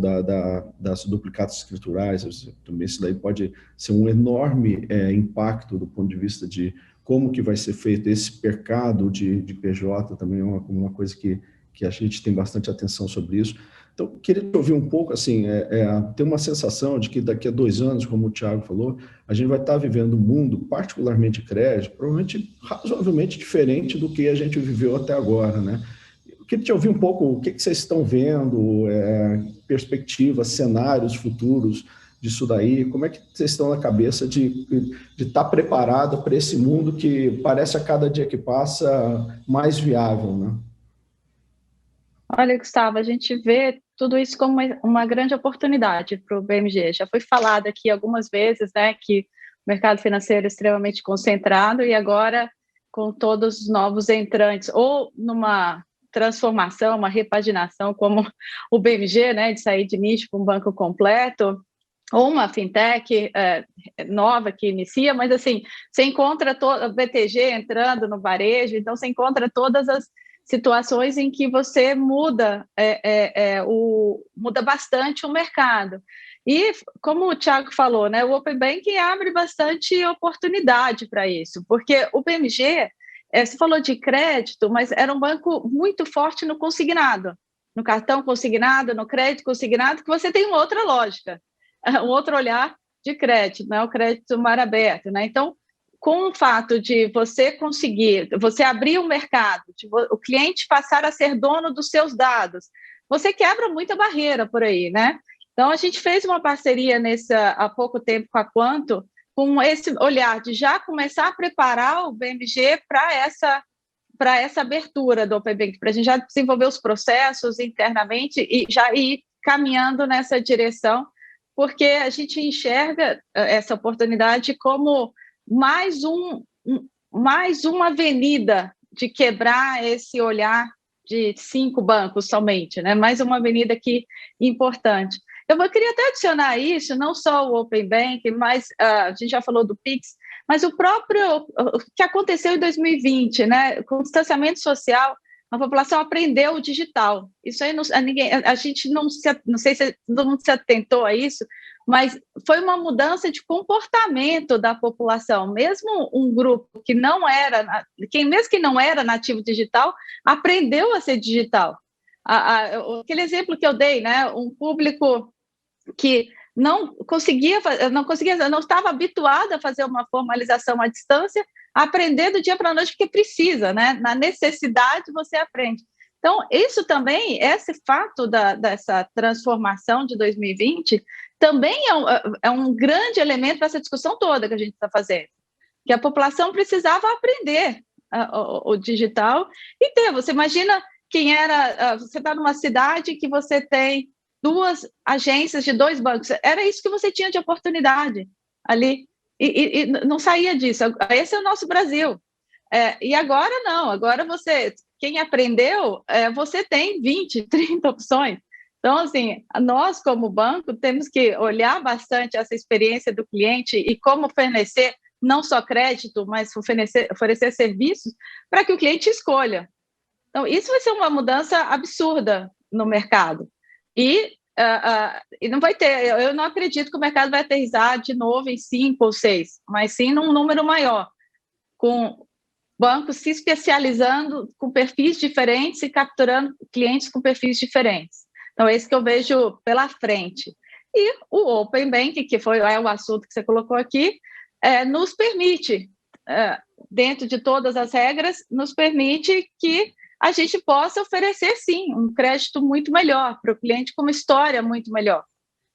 Speaker 4: das duplicatas escriturais, também isso daí pode ser um enorme impacto do ponto de vista de como que vai ser feito esse mercado de PJ, também é uma coisa que a gente tem bastante atenção sobre isso. Então, queria te ouvir um pouco, assim, ter uma sensação de que daqui a 2 anos, como o Thiago falou, a gente vai estar vivendo um mundo, particularmente crédito, provavelmente razoavelmente diferente do que a gente viveu até agora, né? Eu queria te ouvir um pouco o que vocês estão vendo, perspectivas, cenários futuros disso daí, como é que vocês estão na cabeça de estar preparado para esse mundo que parece a cada dia que passa mais viável, né?
Speaker 5: Olha, Gustavo, a gente vê tudo isso como uma grande oportunidade para o BMG. Já foi falado aqui algumas vezes, né, que o mercado financeiro é extremamente concentrado e agora, com todos os novos entrantes, ou numa transformação, uma repaginação, como o BMG, né, de sair de nicho para um banco completo, ou uma fintech nova que inicia, mas assim, você encontra a BTG entrando no varejo, então você encontra todas as situações em que você muda bastante o mercado. E, como o Thiago falou, né, o Open Banking abre bastante oportunidade para isso, porque o BMG, você falou de crédito, mas era um banco muito forte no consignado, no cartão consignado, no crédito consignado, que você tem uma outra lógica, um outro olhar de crédito, né, o crédito mar aberto, né? Então, com o fato de você conseguir, você abrir o mercado, o cliente passar a ser dono dos seus dados, você quebra muita barreira por aí, né? Então, a gente fez uma parceria há pouco tempo com a Quanto, com esse olhar de já começar a preparar o BMG para essa abertura do Open Banking, para a gente já desenvolver os processos internamente e já ir caminhando nessa direção, porque a gente enxerga essa oportunidade como mais uma avenida de quebrar esse olhar de 5 bancos somente, né? Mais uma avenida aqui importante. Eu queria até adicionar isso, não só o Open Banking, mas a gente já falou do Pix, mas o que aconteceu em 2020, né? Com o distanciamento social, a população aprendeu o digital. Isso aí a gente não sei se todo mundo se atentou a isso, mas foi uma mudança de comportamento da população. Mesmo um grupo que mesmo que não era nativo digital, aprendeu a ser digital. Aquele exemplo que eu dei, né? Um público que não estava habituado a fazer uma formalização à distância, aprender do dia para a noite porque precisa, né? Na necessidade você aprende. Então, isso também, esse fato dessa transformação de 2020, também é um grande elemento para essa discussão toda que a gente está fazendo, que a população precisava aprender o digital e ter. Você imagina você está numa cidade que você tem 2 agências de 2 bancos, era isso que você tinha de oportunidade ali, e não saía disso. Esse é o nosso Brasil. E agora não, agora quem aprendeu, você tem 20, 30 opções. Então, assim, nós como banco temos que olhar bastante essa experiência do cliente e como fornecer não só crédito, mas oferecer serviços para que o cliente escolha. Então, isso vai ser uma mudança absurda no mercado. E não vai ter, eu não acredito que o mercado vai aterrissar de novo em 5 ou 6, mas sim num número maior, com bancos se especializando com perfis diferentes e capturando clientes com perfis diferentes. Então, é isso que eu vejo pela frente. E o Open Banking, que é o assunto que você colocou aqui, nos permite, dentro de todas as regras, nos permite que a gente possa oferecer, sim, um crédito muito melhor para o cliente, com uma história muito melhor.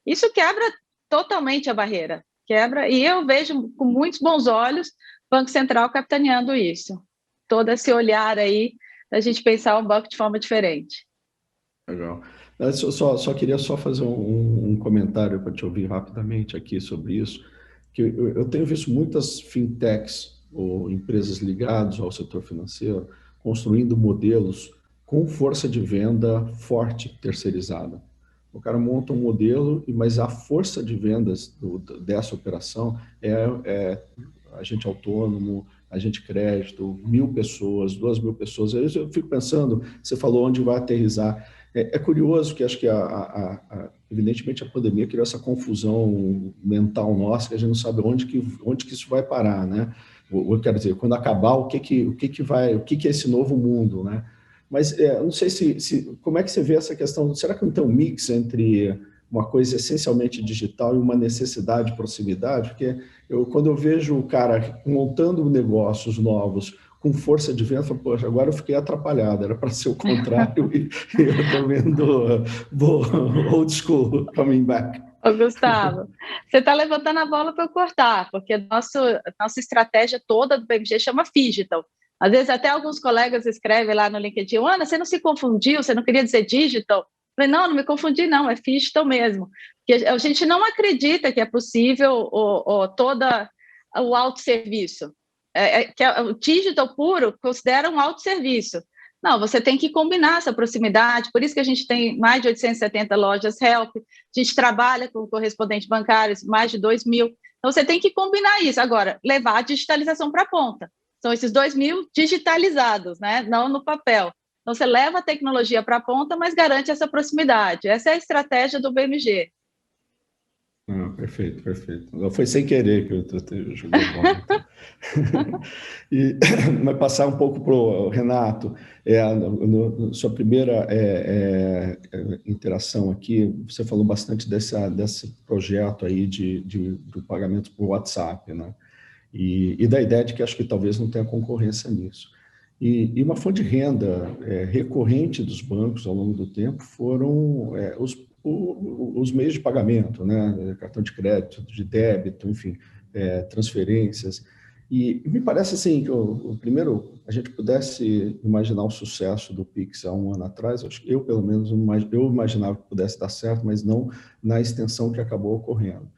Speaker 5: Isso quebra totalmente a barreira, e eu vejo com muitos bons olhos o Banco Central capitaneando isso. Todo esse olhar aí, da gente pensar o banco de forma diferente.
Speaker 4: Legal. Eu só queria fazer um comentário para te ouvir rapidamente aqui sobre isso, que eu tenho visto muitas fintechs ou empresas ligadas ao setor financeiro construindo modelos com força de venda forte, terceirizada. O cara monta um modelo, mas a força de vendas dessa operação é agente autônomo, agente crédito, 1.000 pessoas, 2.000 pessoas. Eu fico pensando, você falou onde vai aterrissar. É curioso que acho que, evidentemente, a pandemia criou essa confusão mental nossa, que a gente não sabe onde que isso vai parar, né? Eu quero dizer, quando acabar, o que é esse novo mundo, né? Mas não sei como é que você vê essa questão, será que não tem um mix entre uma coisa essencialmente digital e uma necessidade de proximidade? Porque quando eu vejo o cara montando negócios novos com força de venda, eu falo, poxa, agora eu fiquei atrapalhado, era para ser o contrário e eu estou vendo old school coming back.
Speaker 5: Ô, Gustavo, você está levantando a bola para eu cortar, porque a nossa estratégia toda do BMG chama Phygital. Às vezes até alguns colegas escrevem lá no LinkedIn, Ana, você não se confundiu, você não queria dizer digital? Eu falei, não me confundi não, é Phygital mesmo. Porque a gente não acredita que é possível toda o autosserviço. O digital puro considera um autosserviço. Não, você tem que combinar essa proximidade, por isso que a gente tem mais de 870 lojas Help, a gente trabalha com correspondentes bancários, mais de 2.000. Então, você tem que combinar isso. Agora, levar a digitalização para a ponta. São esses 2.000 digitalizados, né? Não no papel. Então, você leva a tecnologia para a ponta, mas garante essa proximidade. Essa é a estratégia do BMG.
Speaker 4: Perfeito. Foi sem querer que eu joguei bola. Mas passar um pouco para o Renato, sua primeira interação aqui, você falou bastante desse projeto aí de pagamento por WhatsApp, né? E da ideia de que acho que talvez não tenha concorrência nisso. E uma fonte de renda recorrente dos bancos ao longo do tempo foram os meios de pagamento, né? Cartão de crédito, de débito, enfim, transferências. E me parece assim que primeiro a gente pudesse imaginar o sucesso do Pix há um ano atrás. Eu pelo menos eu imaginava que pudesse dar certo, mas não na extensão que acabou ocorrendo.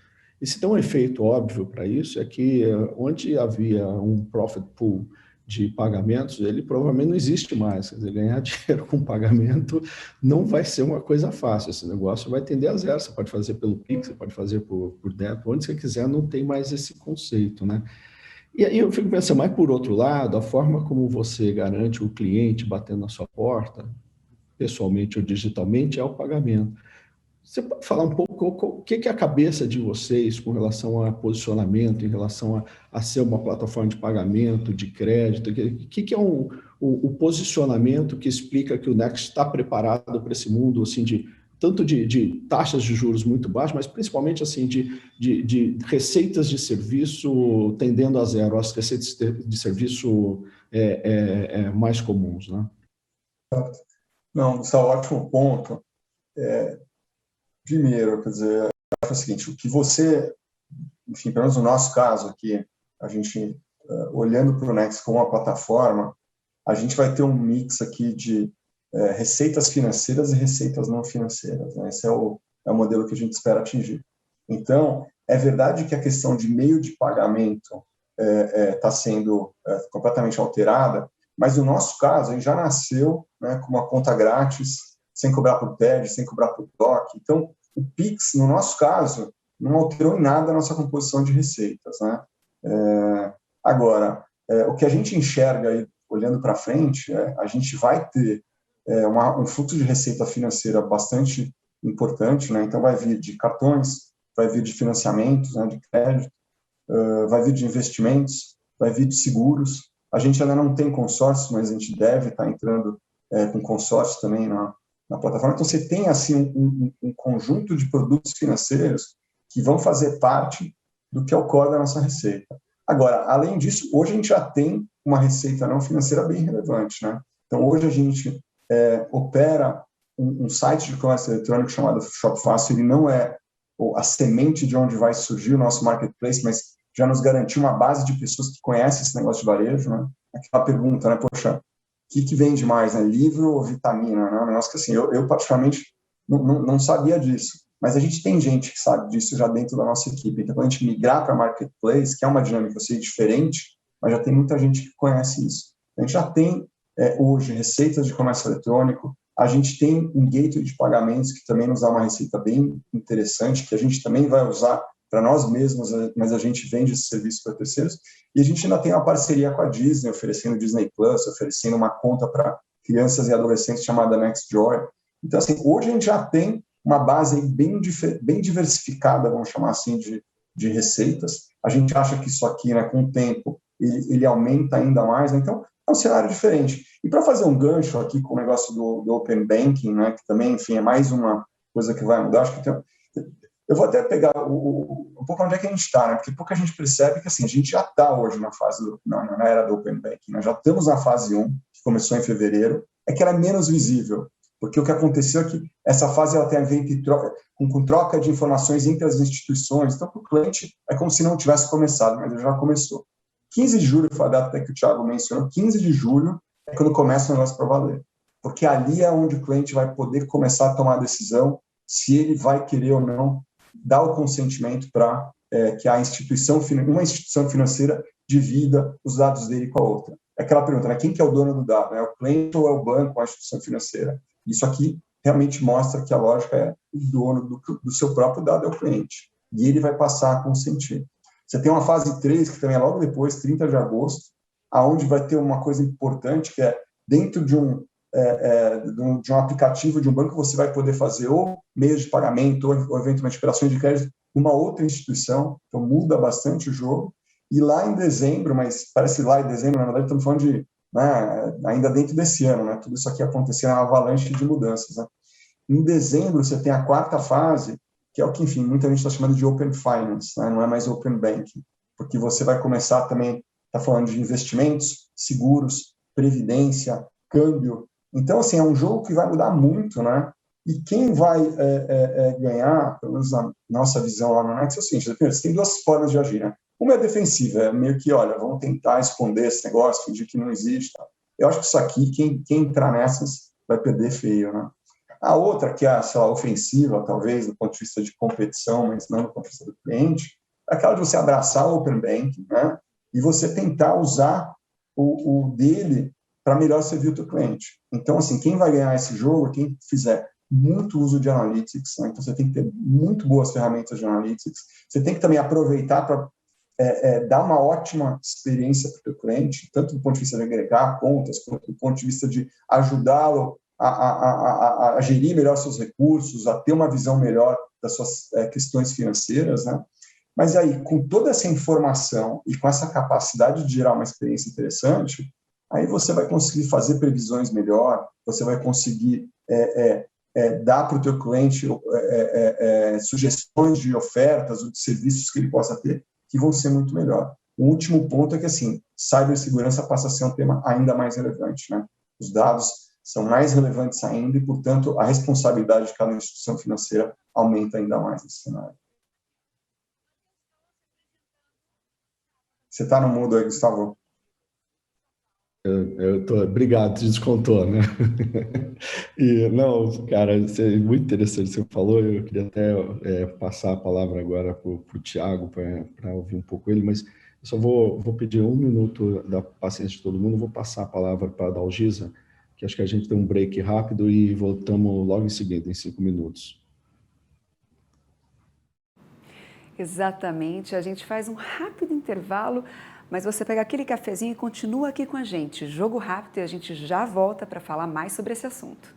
Speaker 4: E se tem um efeito óbvio para isso é que onde havia um profit pool de pagamentos, ele provavelmente não existe mais. Quer dizer, ganhar dinheiro com pagamento não vai ser uma coisa fácil. Esse negócio vai tender a zero. Você pode fazer pelo Pix, você pode fazer por débito, onde você quiser, não tem mais esse conceito, né? E aí eu fico pensando, mas por outro lado, a forma como você garante o cliente batendo na sua porta, pessoalmente ou digitalmente, é o pagamento. Você pode falar um pouco o que é a cabeça de vocês com relação a posicionamento, em relação a ser uma plataforma de pagamento, de crédito? O que é o posicionamento que explica que o Next está preparado para esse mundo, assim, tanto de taxas de juros muito baixas, mas principalmente assim, de receitas de serviço tendendo a zero, as receitas de serviço mais comuns, né?
Speaker 6: Não, isso é um ótimo ponto. Primeiro, quer dizer, é o seguinte, o que você, enfim, pelo menos no nosso caso aqui, a gente, olhando para o Next como uma plataforma, a gente vai ter um mix aqui de receitas financeiras e receitas não financeiras, né? Esse é o modelo que a gente espera atingir. Então, é verdade que a questão de meio de pagamento está sendo completamente alterada, mas no nosso caso, a gente já nasceu, né, com uma conta grátis, sem cobrar por TED, sem cobrar por DOC. Então, o Pix, no nosso caso, não alterou em nada a nossa composição de receitas, né? Agora, o que a gente enxerga aí, olhando para frente, a gente vai ter um fluxo de receita financeira bastante importante, né? Então, vai vir de cartões, vai vir de financiamentos, né, de crédito, vai vir de investimentos, vai vir de seguros, A gente ainda não tem consórcio, mas a gente deve estar entrando com consórcio também na plataforma. Então, você tem assim um conjunto de produtos financeiros que vão fazer parte do que é o core da nossa receita. Agora, além disso, hoje a gente já tem uma receita não financeira bem relevante, né? Então, hoje a gente opera um site de comércio eletrônico chamado Shop Fácil. Ele não é a semente de onde vai surgir o nosso marketplace, mas já nos garantiu uma base de pessoas que conhecem esse negócio de varejo, né? Aquela pergunta, né? Poxa, o que vende mais, né? Livro ou vitamina, né? Um negócio que, assim, eu particularmente não sabia disso, mas a gente tem gente que sabe disso já dentro da nossa equipe. Então, quando a gente migrar para marketplace, que é uma dinâmica, eu sei, diferente, mas já tem muita gente que conhece isso. A gente já tem, hoje, receitas de comércio eletrônico. A gente tem um gateway de pagamentos que também nos dá uma receita bem interessante, que a gente também vai usar para nós mesmos, mas a gente vende esse serviço para terceiros. E a gente ainda tem uma parceria com a Disney, oferecendo Disney Plus, oferecendo uma conta para crianças e adolescentes chamada NextJoy. Então, assim, hoje a gente já tem uma base bem diversificada, vamos chamar assim, de receitas. A gente acha que isso aqui, né, com o tempo, ele aumenta ainda mais, né? Então, é um cenário diferente. E para fazer um gancho aqui com o negócio do Open Banking, né, que também, enfim, é mais uma coisa que vai mudar, acho que eu vou até pegar um pouco onde é que a gente está, né, porque pouca gente percebe que, assim, a gente já está hoje na era do Open Banking, né, já estamos na fase 1, que começou em fevereiro, é que ela é menos visível, porque o que aconteceu é que essa fase ela tem a ver com troca de informações entre as instituições, então para o cliente é como se não tivesse começado, mas ele já começou. 15 de julho foi a data que o Thiago mencionou, 15 de julho é quando começa o negócio para valer, porque ali é onde o cliente vai poder começar a tomar a decisão se ele vai querer ou não dar o consentimento para que uma instituição financeira divida os dados dele com a outra. É aquela pergunta, né? Quem que é o dono do dado? É o cliente ou é o banco ou a instituição financeira? Isso aqui realmente mostra que a lógica é o dono do seu próprio dado é o cliente, e ele vai passar a consentir. Você tem uma fase 3, que também é logo depois, 30 de agosto, aonde vai ter uma coisa importante, que é dentro de um aplicativo de um banco, você vai poder fazer ou meios de pagamento ou eventualmente operações de crédito numa outra instituição, então muda bastante o jogo. E lá em dezembro, mas parece lá em dezembro, na verdade estamos falando de, né, ainda dentro desse ano, né, tudo isso aqui acontecendo, uma avalanche de mudanças. Né. Em dezembro você tem a 4ª fase, que é o que, enfim, muita gente está chamando de Open Finance, né, não é mais Open Banking, porque você vai começar também, está falando de investimentos, seguros, previdência, câmbio. Então, assim, é um jogo que vai mudar muito, né? E quem vai ganhar, pelo menos na nossa visão lá no Nex, é o seguinte: você tem 2 formas de agir, né? Uma é defensiva, é meio que, olha, vamos tentar esconder esse negócio, fingir que não existe. Tá? Eu acho que isso aqui, quem entrar nessas, vai perder feio, né? A outra, que é, sei lá, ofensiva, talvez, do ponto de vista de competição, mas não do ponto de vista do cliente, é aquela de você abraçar o Open Banking, né? E você tentar usar o dele para melhor servir o teu cliente. Então, assim, quem vai ganhar esse jogo é quem fizer muito uso de analytics, né? Então você tem que ter muito boas ferramentas de analytics, você tem que também aproveitar para dar uma ótima experiência para o teu cliente, tanto do ponto de vista de agregar contas, quanto do ponto de vista de ajudá-lo a gerir melhor seus recursos, a ter uma visão melhor das suas questões financeiras, né? Mas aí, com toda essa informação e com essa capacidade de gerar uma experiência interessante, aí você vai conseguir fazer previsões melhor, você vai conseguir dar para o teu cliente sugestões de ofertas ou de serviços que ele possa ter, que vão ser muito melhor. O último ponto é que, assim, cibersegurança passa a ser um tema ainda mais relevante, né? Os dados são mais relevantes ainda e, portanto, a responsabilidade de cada instituição financeira aumenta ainda mais nesse cenário. Você está no mudo aí, Gustavo?
Speaker 4: Obrigado, descontou, né? E, não, cara, isso é muito interessante o que você falou. Eu queria até passar a palavra agora para o Thiago, para ouvir um pouco ele, mas eu só vou pedir 1 minuto da paciência de todo mundo. Vou passar a palavra para a Dalgisa, que acho que a gente tem um break rápido e voltamos logo em seguida, em 5 minutos.
Speaker 1: Exatamente, a gente faz um rápido intervalo, mas você pega aquele cafezinho e continua aqui com a gente. Jogo rápido e a gente já volta para falar mais sobre esse assunto.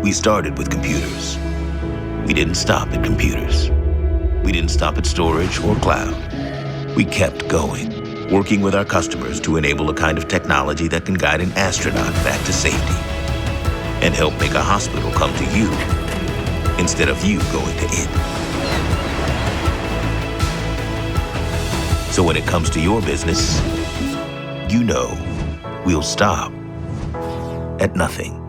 Speaker 9: We started with computers. We didn't stop at computers. We didn't stop at storage or cloud. We kept going, working with our customers to enable a kind of technology that can guide an astronaut back to safety and help make a hospital come to you instead of you going to it. So when it comes to your business, you know we'll stop at nothing.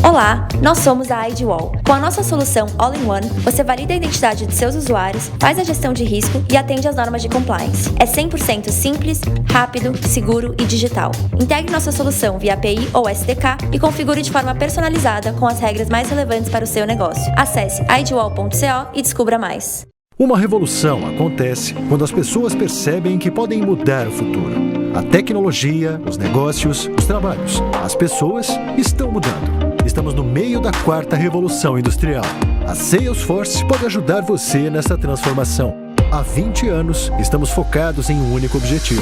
Speaker 10: Olá, nós somos a IDWall. Com a nossa solução All-in-One, você valida a identidade de seus usuários, faz a gestão de risco e atende às normas de compliance. É 100% simples, rápido, seguro e digital. Integre nossa solução via API ou SDK e configure de forma personalizada com as regras mais relevantes para o seu negócio. Acesse idwall.co e descubra mais.
Speaker 11: Uma revolução acontece quando as pessoas percebem que podem mudar o futuro. A tecnologia, os negócios, os trabalhos. As pessoas estão mudando. Estamos no meio da 4ª revolução industrial. A Salesforce pode ajudar você nessa transformação. Há 20 anos, estamos focados em um único objetivo: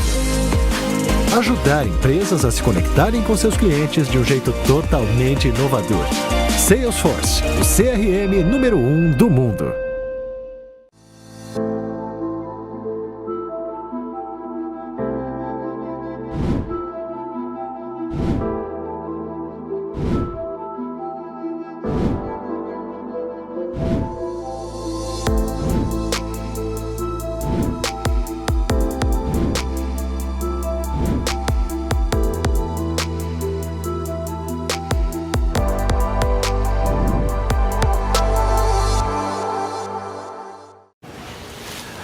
Speaker 11: ajudar empresas a se conectarem com seus clientes de um jeito totalmente inovador. Salesforce, o CRM número 1 do mundo.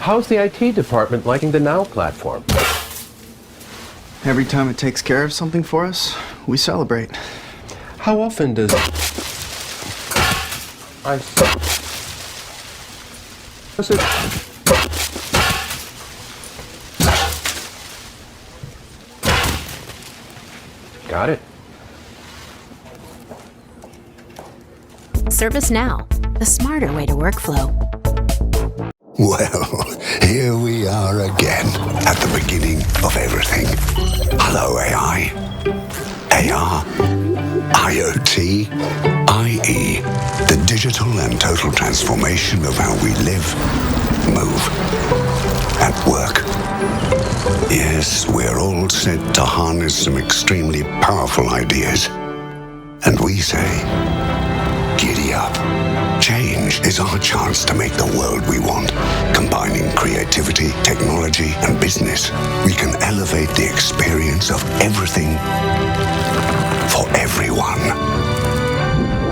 Speaker 12: How's the IT department liking the Now platform?
Speaker 13: Every time it takes care of something for us, we celebrate.
Speaker 12: How often does Got it.
Speaker 14: ServiceNow, the smarter way to workflow.
Speaker 15: Well, here we are again, at the beginning of everything. Hello, AI. AR. IoT. IE. The digital and total transformation of how we live, move, and work. Yes, we're all set to harness some extremely powerful ideas. And we say, giddy up. Change is our chance to make the world we want. Combining creativity, technology, and business, we can elevate the experience of everything for everyone.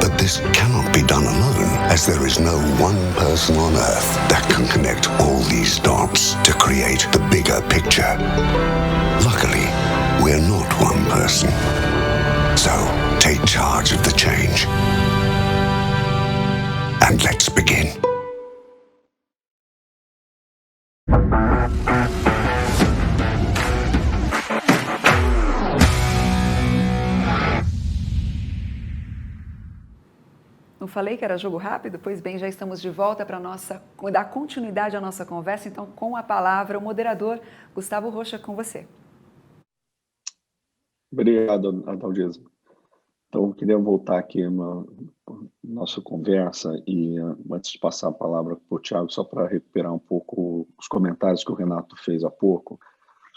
Speaker 15: But this cannot be done alone, as there is no one person on Earth that can connect all these dots to create the bigger picture. Luckily, we're not one person. So, take charge of the change. And let's begin.
Speaker 1: Não falei que era jogo rápido? Pois bem, já estamos de volta para dar continuidade à nossa conversa. Então, com a palavra, o moderador Gustavo Rocha, com você.
Speaker 16: Obrigado, Adalgisa. Então, eu queria voltar aqui na nossa conversa e antes de passar a palavra para o Thiago, só para recuperar um pouco os comentários que o Renato fez há pouco.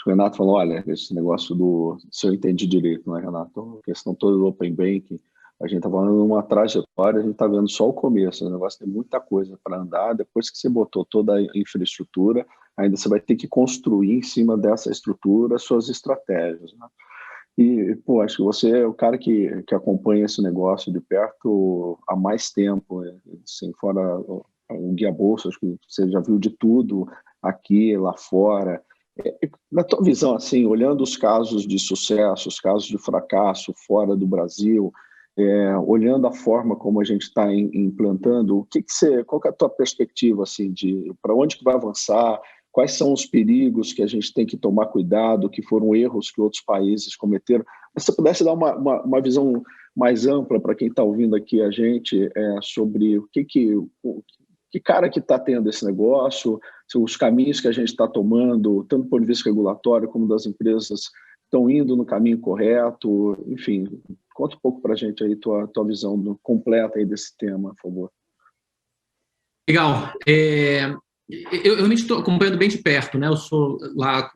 Speaker 16: O Renato falou, olha, esse negócio se eu entendi direito, né, Renato? A questão toda do Open Banking, a gente está falando de uma trajetória, a gente está vendo só o começo, o negócio tem muita coisa para andar, depois que você botou toda a infraestrutura, ainda você vai ter que construir em cima dessa estrutura suas estratégias, né? E, pô, acho que você é o cara que acompanha esse negócio de perto há mais tempo, assim, fora o Guia Bolsa, acho que você já viu de tudo aqui, lá fora. Na tua visão, assim, olhando os casos de sucesso, os casos de fracasso fora do Brasil, olhando a forma como a gente está implantando, qual que é a tua perspectiva assim, de para onde que vai avançar, quais são os perigos que a gente tem que tomar cuidado, que foram erros que outros países cometeram? Se você pudesse dar uma visão mais ampla para quem está ouvindo aqui a gente sobre o que cara que está tendo esse negócio, os caminhos que a gente está tomando, tanto do ponto de vista regulatório como das empresas estão indo no caminho correto, enfim, conta um pouco para a gente aí tua visão completa aí desse tema, por favor.
Speaker 8: Legal. Eu realmente estou acompanhando bem de perto, né? Eu sou lá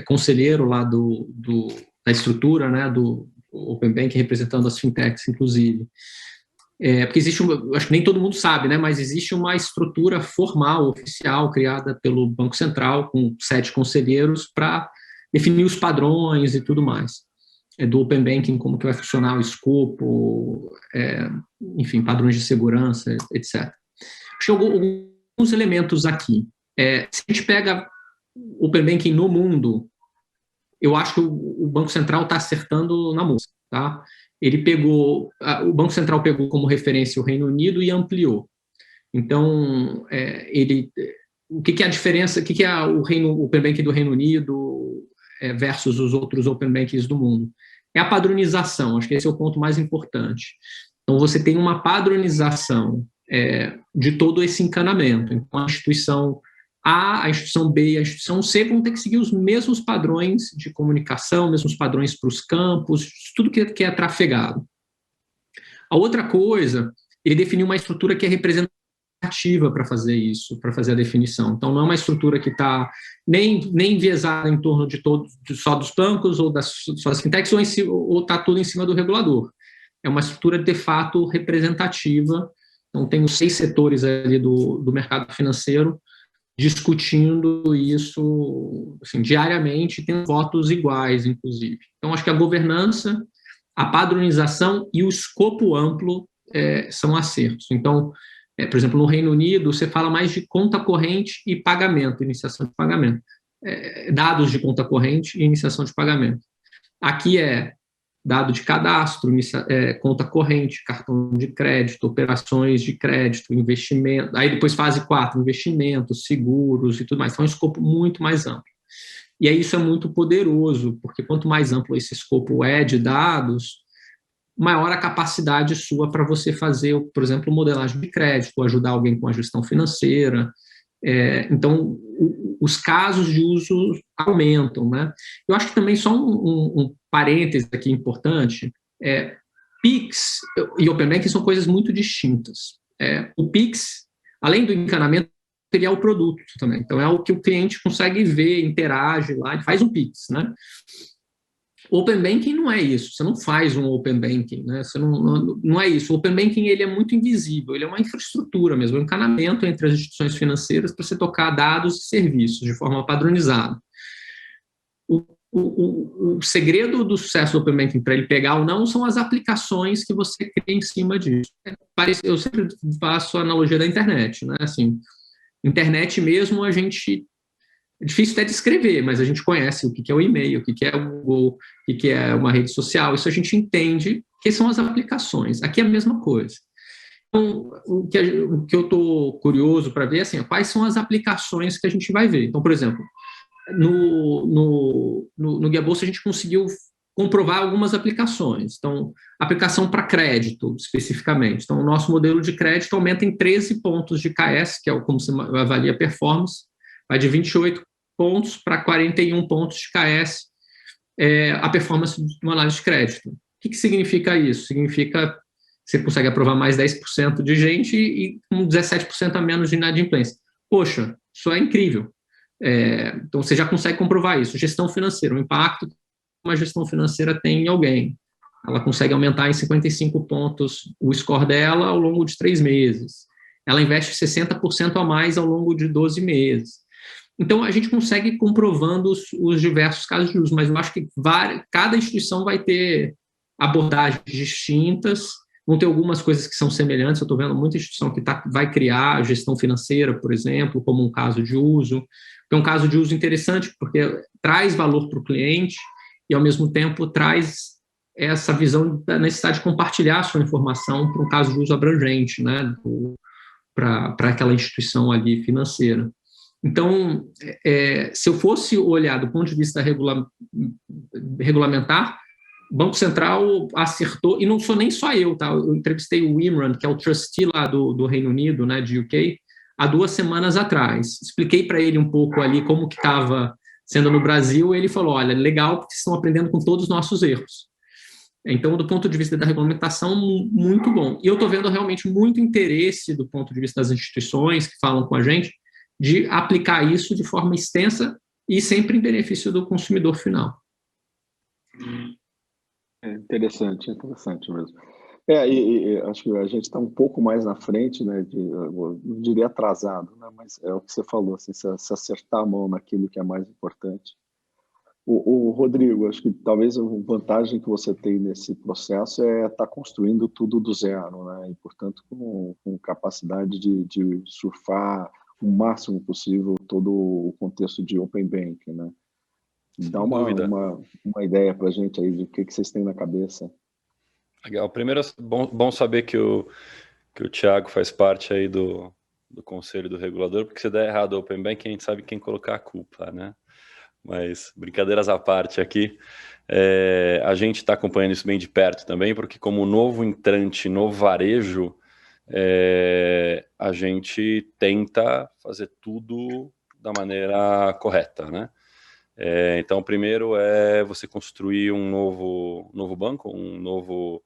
Speaker 8: conselheiro lá da estrutura, né? Do Open Bank, representando as fintechs, inclusive. Porque existe acho que nem todo mundo sabe, né? Mas existe uma estrutura formal, oficial, criada pelo Banco Central, com 7 conselheiros, para definir os padrões e tudo mais. Do Open Banking, como que vai funcionar o escopo, enfim, padrões de segurança, etc. Chegou alguns elementos aqui. Se a gente pega o Open Banking no mundo, eu acho que o Banco Central está acertando na música, tá? O Banco Central pegou como referência o Reino Unido e ampliou. Então, o que é a diferença, o que é o Open Banking do Reino Unido versus os outros Open Bankings do mundo? É a padronização, acho que esse é o ponto mais importante. Então, você tem uma padronização de todo esse encanamento. Então, a instituição A, a instituição B e a instituição C vão ter que seguir os mesmos padrões de comunicação, mesmos padrões para os campos, tudo que é trafegado. A outra coisa, ele definiu uma estrutura que é representativa para fazer isso, para fazer a definição. Então, não é uma estrutura que está nem enviesada em torno só dos bancos ou só das fintechs, ou está tudo em cima do regulador. É uma estrutura, de fato, representativa. Então, tem os 6 setores ali do mercado financeiro discutindo isso assim, diariamente, tem votos iguais, inclusive. Então, acho que a governança, a padronização e o escopo amplo são acertos. Então, por exemplo, no Reino Unido, você fala mais de conta corrente e pagamento, iniciação de pagamento. Dados de conta corrente e iniciação de pagamento. Aqui dado de cadastro, conta corrente, cartão de crédito, operações de crédito, investimento, aí depois fase 4, investimentos, seguros e tudo mais. Então, é um escopo muito mais amplo. E aí isso é muito poderoso, porque quanto mais amplo esse escopo de dados, maior a capacidade sua para você fazer, por exemplo, modelagem de crédito, ajudar alguém com a gestão financeira. Então, os casos de uso aumentam, né? Eu acho que também só um parêntese aqui importante, PIX e Open Banking são coisas muito distintas. O PIX, além do encanamento, seria o produto também. Então, é o que o cliente consegue ver, interage lá, ele faz um PIX, né? Open Banking não é isso, você não faz um Open Banking, né? Você não é isso. O Open Banking ele é muito invisível, ele é uma infraestrutura mesmo, um encanamento entre as instituições financeiras para você tocar dados e serviços de forma padronizada. O segredo do sucesso do Open Banking para ele pegar ou não são as aplicações que você cria em cima disso. Eu sempre faço a analogia da internet, né? Assim, internet mesmo a gente... É difícil até descrever, mas a gente conhece o que é o e-mail, o que é o Google, o que é uma rede social, isso a gente entende que são as aplicações. Aqui é a mesma coisa. Então, o que eu estou curioso para ver é assim, quais são as aplicações que a gente vai ver. Então, por exemplo, no Guia Bolsa a gente conseguiu comprovar algumas aplicações. Então, aplicação para crédito, especificamente. Então, o nosso modelo de crédito aumenta em 13 pontos de KS, que é como se avalia performance, vai de 28 pontos para 41 pontos de KS, a performance de uma análise de crédito. O que significa isso? Significa que você consegue aprovar mais 10% de gente e com 17% a menos de inadimplência. Poxa, isso é incrível. Então, você já consegue comprovar isso. Gestão financeira, o impacto que uma gestão financeira tem em alguém. Ela consegue aumentar em 55 pontos o score dela ao longo de 3 meses. Ela investe 60% a mais ao longo de 12 meses. Então, a gente consegue ir comprovando os diversos casos de uso, mas eu acho que cada instituição vai ter abordagens distintas, vão ter algumas coisas que são semelhantes. Eu estou vendo muita instituição que vai criar gestão financeira, por exemplo, como um caso de uso, que é um caso de uso interessante, porque traz valor para o cliente e, ao mesmo tempo, traz essa visão da necessidade de compartilhar a sua informação para um caso de uso abrangente, né, para aquela instituição ali financeira. Então, se eu fosse olhar do ponto de vista regulamentar, o Banco Central acertou, e não sou nem só eu, tá? Eu entrevistei o Imran, que é o trustee lá do Reino Unido, né, de UK, há 2 semanas atrás. Expliquei para ele um pouco ali como que estava sendo no Brasil, e ele falou, olha, legal, porque estão aprendendo com todos os nossos erros. Então, do ponto de vista da regulamentação, muito bom. E eu estou vendo realmente muito interesse do ponto de vista das instituições que falam com a gente, de aplicar isso de forma extensa e sempre em benefício do consumidor final.
Speaker 16: Interessante mesmo. E acho que a gente está um pouco mais na frente, né, não diria atrasado, né, mas é o que você falou, assim, se acertar a mão naquilo que é mais importante. O Rodrigo, acho que talvez a vantagem que você tem nesse processo é estar construindo tudo do zero, né, e, portanto, com capacidade de surfar o máximo possível todo o contexto de Open Banking, né? Dá uma ideia para a gente aí de o que vocês têm na cabeça.
Speaker 7: Legal. Primeiro, é bom saber que o Thiago faz parte aí do conselho do regulador, porque se der errado o Open Banking, a gente sabe quem colocar a culpa, né? Mas, brincadeiras à parte aqui, a gente está acompanhando isso bem de perto também, porque como novo entrante no varejo, a gente tenta fazer tudo da maneira correta, né? Então, primeiro é você construir um novo banco, um novo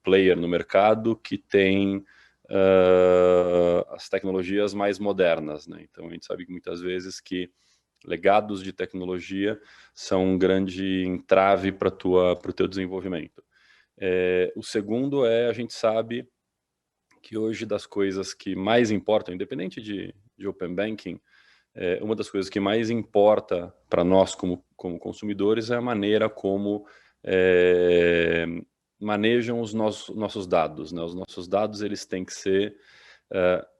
Speaker 7: player no mercado que tem as tecnologias mais modernas, né? Então, a gente sabe que muitas vezes que legados de tecnologia são um grande entrave para o teu desenvolvimento. O segundo a gente sabe que hoje das coisas que mais importam, independente de Open Banking, uma das coisas que mais importa para nós como consumidores é a maneira como manejam os nossos dados, né? Os nossos dados eles têm que ser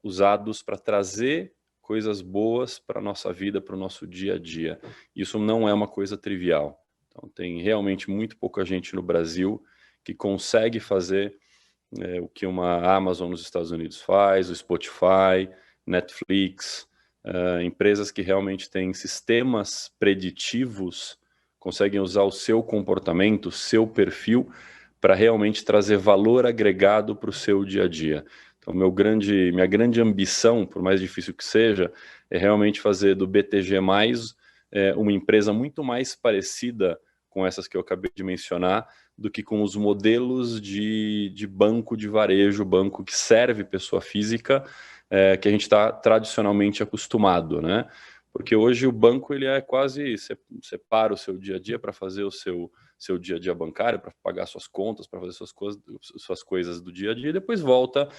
Speaker 7: usados para trazer coisas boas para a nossa vida, para o nosso dia a dia. Isso não é uma coisa trivial. Então, tem realmente muito pouca gente no Brasil que consegue fazer o que uma Amazon nos Estados Unidos faz, o Spotify, Netflix, empresas que realmente têm sistemas preditivos, conseguem usar o seu comportamento, o seu perfil, para realmente trazer valor agregado para o seu dia a dia. Então, minha grande ambição, por mais difícil que seja, é realmente fazer do BTG+, uma empresa muito mais parecida com essas que eu acabei de mencionar, do que com os modelos de banco de varejo, banco que serve pessoa física, que a gente está tradicionalmente acostumado, né? Porque hoje o banco ele é quase, você para o seu dia a dia para fazer o seu dia a dia bancário, para pagar suas contas, para fazer suas coisas do dia a dia, e depois volta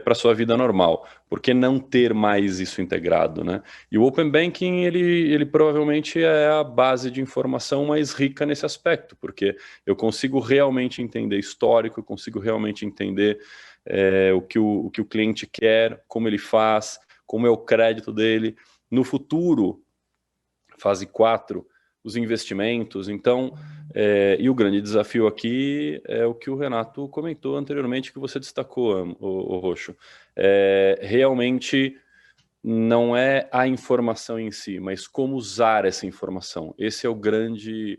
Speaker 7: para a sua vida normal. Por que não ter mais isso integrado, né? E o Open Banking, ele provavelmente é a base de informação mais rica nesse aspecto, porque eu consigo realmente entender histórico, eu consigo realmente entender o que o cliente quer, como ele faz, como é o crédito dele. No futuro, fase 4, os investimentos. Então, e o grande desafio aqui é o que o Renato comentou anteriormente, que você destacou, o Roxo. Realmente não é a informação em si, mas como usar essa informação. Esse é o grande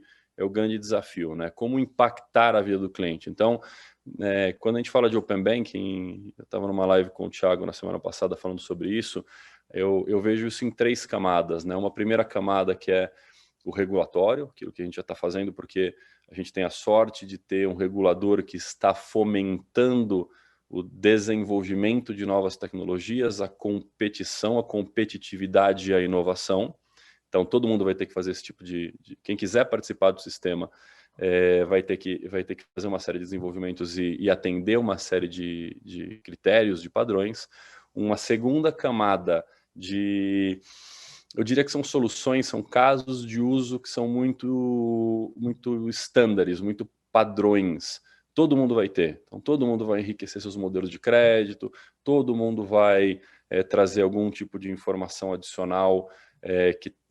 Speaker 7: desafio, né? Como impactar a vida do cliente. Então, quando a gente fala de Open Banking, eu estava numa live com o Thiago na semana passada falando sobre isso, eu vejo isso em 3 camadas, né? Uma primeira camada que é o regulatório, aquilo que a gente já está fazendo, porque a gente tem a sorte de ter um regulador que está fomentando o desenvolvimento de novas tecnologias, a competição, a competitividade e a inovação. Então, todo mundo vai ter que fazer esse tipo quem quiser participar do sistema vai ter que fazer uma série de desenvolvimentos e atender uma série de critérios, de padrões. Uma segunda camada eu diria que são soluções, são casos de uso que são muito estándares, muito padrões. Todo mundo vai ter. Então, todo mundo vai enriquecer seus modelos de crédito, todo mundo vai trazer algum tipo de informação adicional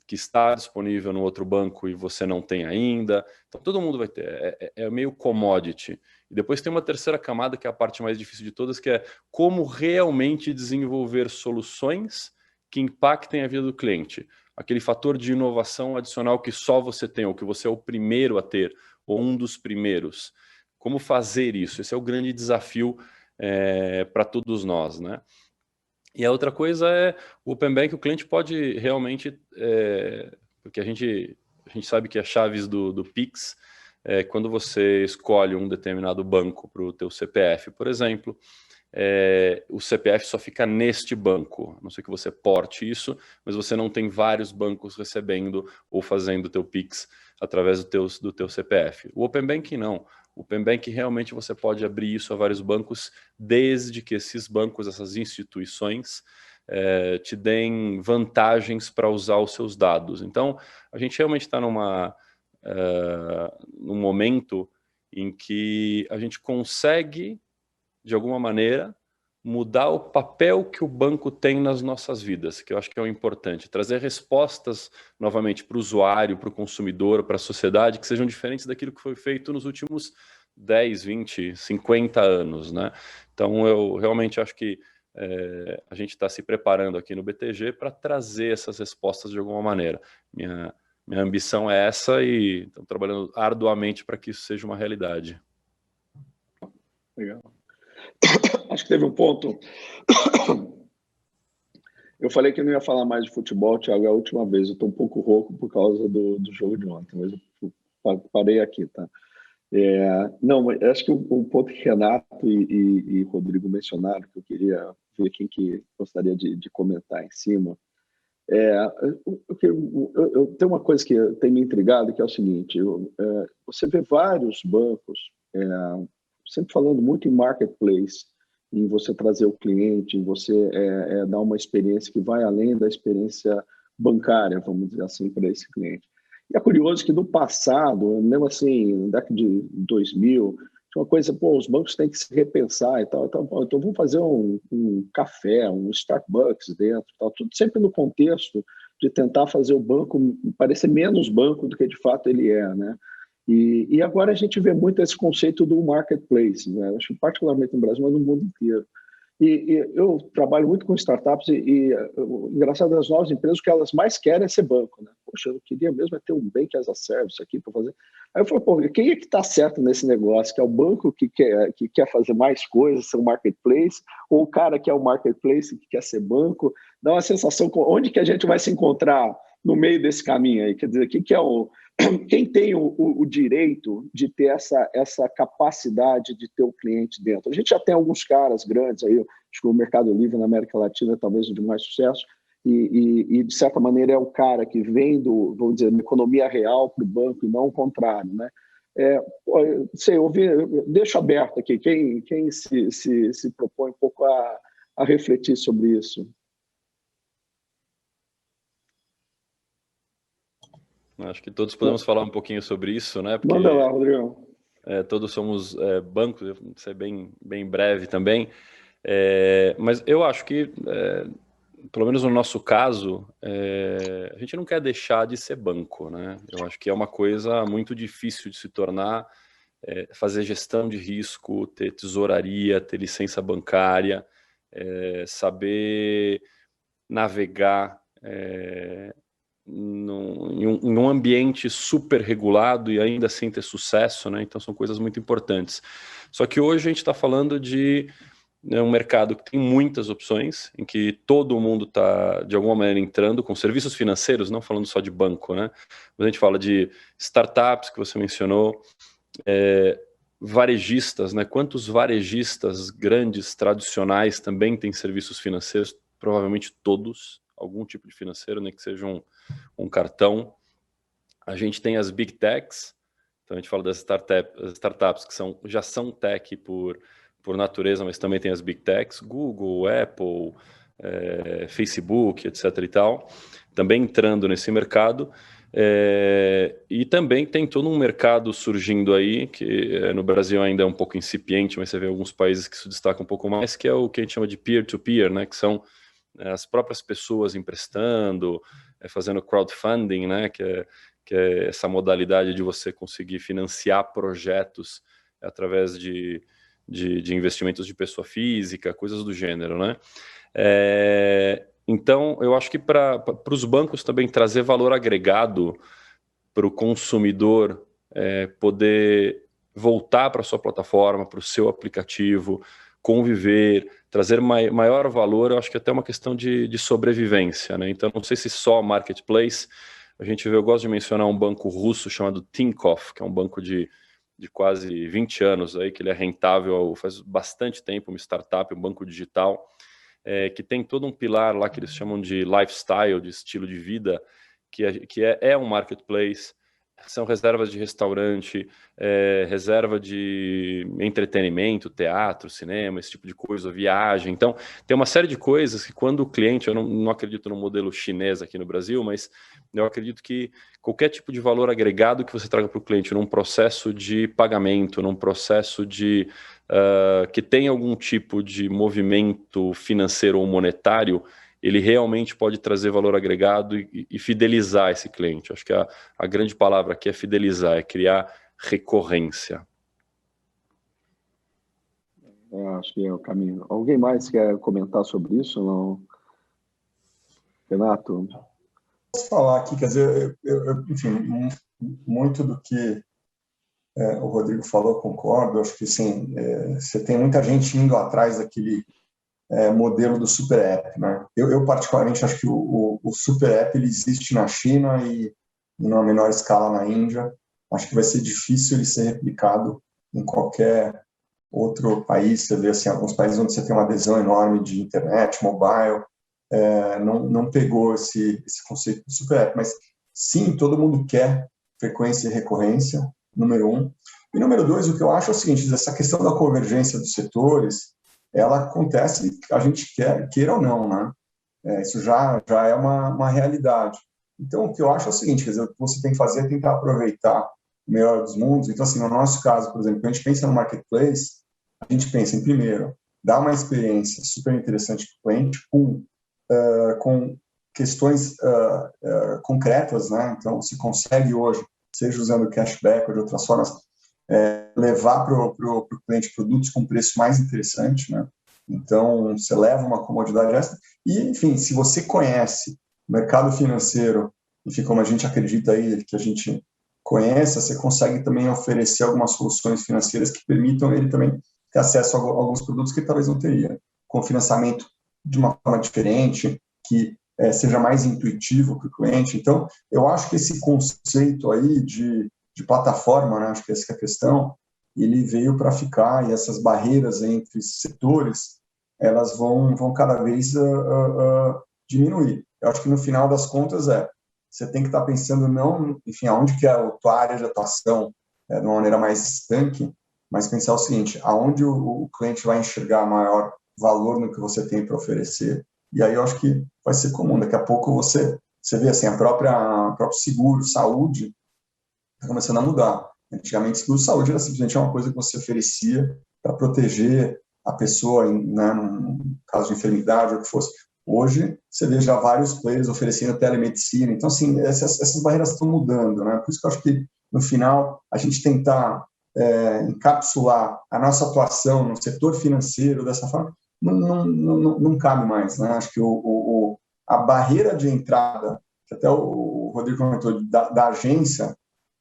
Speaker 7: que está disponível no outro banco e você não tem ainda. Então, todo mundo vai ter. É meio commodity. E depois tem uma terceira camada, que é a parte mais difícil de todas, que é como realmente desenvolver soluções que impactem a vida do cliente. Aquele fator de inovação adicional que só você tem, ou que você é o primeiro a ter, ou um dos primeiros. Como fazer isso? Esse é o grande desafio para todos nós, né? E a outra coisa é o Open Bank, o cliente pode realmente, porque a gente sabe que as chaves do Pix, quando você escolhe um determinado banco para o teu CPF, por exemplo, o CPF só fica neste banco, a não ser que você porte isso, mas você não tem vários bancos recebendo ou fazendo o teu Pix através do teu CPF. O Open Bank não. O Open Bank realmente você pode abrir isso a vários bancos, desde que esses bancos, essas instituições, te deem vantagens para usar os seus dados. Então, a gente realmente está num momento em que a gente consegue, de alguma maneira, mudar o papel que o banco tem nas nossas vidas, que eu acho que é o importante. Trazer respostas, novamente, para o usuário, para o consumidor, para a sociedade, que sejam diferentes daquilo que foi feito nos últimos 10, 20, 50 anos, né? Então, eu realmente acho que a gente está se preparando aqui no BTG para trazer essas respostas de alguma maneira. Minha ambição é essa e estamos trabalhando arduamente para que isso seja uma realidade.
Speaker 16: Legal. Acho que teve um ponto. Eu falei que não ia falar mais de futebol, Thiago, é a última vez. Eu estou um pouco rouco por causa do jogo de ontem, mas eu parei aqui, tá? Não, mas acho que o ponto que Renato e Rodrigo mencionaram, que eu queria ver quem que gostaria de comentar em cima, eu tenho uma coisa que tem me intrigado, que é o seguinte: você vê vários bancos sempre falando muito em marketplace, em você trazer o cliente, em você dar uma experiência que vai além da experiência bancária, vamos dizer assim, para esse cliente. E é curioso que no passado, mesmo assim, na década de 2000, tinha uma coisa, os bancos têm que se repensar e tal. Então vamos fazer um café, um Starbucks dentro, tal, tudo sempre no contexto de tentar fazer o banco parecer menos banco do que de fato ele é, né? E agora a gente vê muito esse conceito do marketplace, né? Acho que particularmente no Brasil, mas no mundo inteiro. E eu trabalho muito com startups e o engraçado das novas empresas, o que elas mais querem é ser banco, né? Poxa, eu queria mesmo ter um bank as a service aqui para fazer. Aí eu falei, quem é que está certo nesse negócio? Que é o banco que quer fazer mais coisas, ser um marketplace, ou o cara que é o marketplace que quer ser banco? Dá uma sensação, onde que a gente vai se encontrar no meio desse caminho aí? Quer dizer, quem tem o direito de ter essa capacidade de ter o cliente dentro? A gente já tem alguns caras grandes aí, acho que o Mercado Livre na América Latina é talvez o de mais sucesso, e de certa maneira é o cara que vem vamos dizer, da economia real para o banco e não o contrário, né? Deixo aberto aqui, quem se propõe um pouco a refletir sobre isso?
Speaker 7: Acho que todos podemos falar um pouquinho sobre isso, né? Porque,
Speaker 16: manda lá, Rodrigo.
Speaker 7: Todos somos bancos, eu vou ser bem breve também, mas eu acho que, pelo menos no nosso caso, a gente não quer deixar de ser banco, né? Eu acho que é uma coisa muito difícil de se tornar, fazer gestão de risco, ter tesouraria, ter licença bancária, saber navegar em um ambiente super regulado e ainda assim ter sucesso, né? Então são coisas muito importantes. Só que hoje a gente está falando de um mercado que tem muitas opções, em que todo mundo está, de alguma maneira, entrando com serviços financeiros, não falando só de banco, né? Mas a gente fala de startups, que você mencionou, varejistas, né? Quantos varejistas grandes, tradicionais, também têm serviços financeiros? Provavelmente todos, algum tipo de financeiro, né, que seja um cartão. A gente tem as big techs, então a gente fala das startups que já são tech por natureza, mas também tem as big techs, Google, Apple, Facebook, etc. e tal, também entrando nesse mercado. E também tem todo um mercado surgindo aí, que no Brasil ainda é um pouco incipiente, mas você vê alguns países que se destacam um pouco mais, que é o que a gente chama de peer-to-peer, né, que são as próprias pessoas emprestando, fazendo crowdfunding, né, que é essa modalidade de você conseguir financiar projetos através de investimentos de pessoa física, coisas do gênero, né? Então, eu acho que para os bancos também trazer valor agregado para o consumidor poder voltar para a sua plataforma, para o seu aplicativo, conviver, trazer maior valor, eu acho que é até uma questão de sobrevivência, né? Então, não sei se só marketplace, eu gosto de mencionar um banco russo chamado Tinkoff, que é um banco de quase 20 anos, aí, que ele é rentável faz bastante tempo, uma startup, um banco digital, que tem todo um pilar lá que eles chamam de lifestyle, de estilo de vida, que é um marketplace. São reservas de restaurante, reserva de entretenimento, teatro, cinema, esse tipo de coisa, viagem. Então, tem uma série de coisas que quando o cliente, eu não acredito no modelo chinês aqui no Brasil, mas eu acredito que qualquer tipo de valor agregado que você traga para o cliente num processo de pagamento, num processo de que tem algum tipo de movimento financeiro ou monetário, ele realmente pode trazer valor agregado e fidelizar esse cliente. Acho que a grande palavra aqui é fidelizar, é criar recorrência.
Speaker 16: Acho que é o caminho. Alguém mais quer comentar sobre isso? Não? Renato?
Speaker 6: Posso falar aqui, quer dizer, enfim, muito do que o Rodrigo falou, concordo. Acho que sim, você tem muita gente indo atrás daquele modelo do super app, né? Eu particularmente acho que o super app ele existe na China e numa menor escala na Índia. Acho que vai ser difícil ele ser replicado em qualquer outro país. Você vê assim, alguns países onde você tem uma adesão enorme de internet, mobile, não pegou esse conceito do super app, mas sim, todo mundo quer frequência e recorrência, número 1. E número 2, o que eu acho é o seguinte, essa questão da convergência dos setores, ela acontece, a gente queira ou não, né? Isso já é uma realidade. Então, o que eu acho é o seguinte, quer dizer, o que você tem que fazer é tentar aproveitar o melhor dos mundos. Então, assim, no nosso caso, por exemplo, quando a gente pensa no marketplace, a gente pensa em, primeiro, dar uma experiência super interessante para o cliente com questões concretas, né? Então, você consegue hoje, seja usando cashback ou de outras formas, levar para o cliente produtos com preço mais interessante, né? Então, você leva uma comodidade extra e, enfim, se você conhece o mercado financeiro, enfim, como a gente acredita aí, que a gente conhece, você consegue também oferecer algumas soluções financeiras que permitam ele também ter acesso a alguns produtos que ele talvez não teria, com financiamento de uma forma diferente, que seja mais intuitivo para o cliente. Então, eu acho que esse conceito aí de plataforma, né, acho que essa é a questão, ele veio para ficar, e essas barreiras entre setores, elas vão cada vez diminuir. Eu acho que no final das contas você tem que estar pensando não, enfim, aonde que é a tua área de atuação, de uma maneira mais estanque, mas pensar o seguinte, aonde o cliente vai enxergar maior valor no que você tem para oferecer, e aí eu acho que vai ser comum. Daqui a pouco você vê assim, o próprio seguro, saúde, está começando a mudar. Antigamente, seguro-saúde era simplesmente uma coisa que você oferecia para proteger a pessoa, né, num caso de enfermidade ou o que fosse. Hoje, você vê já vários players oferecendo telemedicina. Então, assim, essas barreiras estão mudando, né? Por isso que eu acho que, no final, a gente tentar encapsular a nossa atuação no setor financeiro dessa forma não cabe mais, né? Acho que a barreira de entrada, que até o Rodrigo comentou, da agência,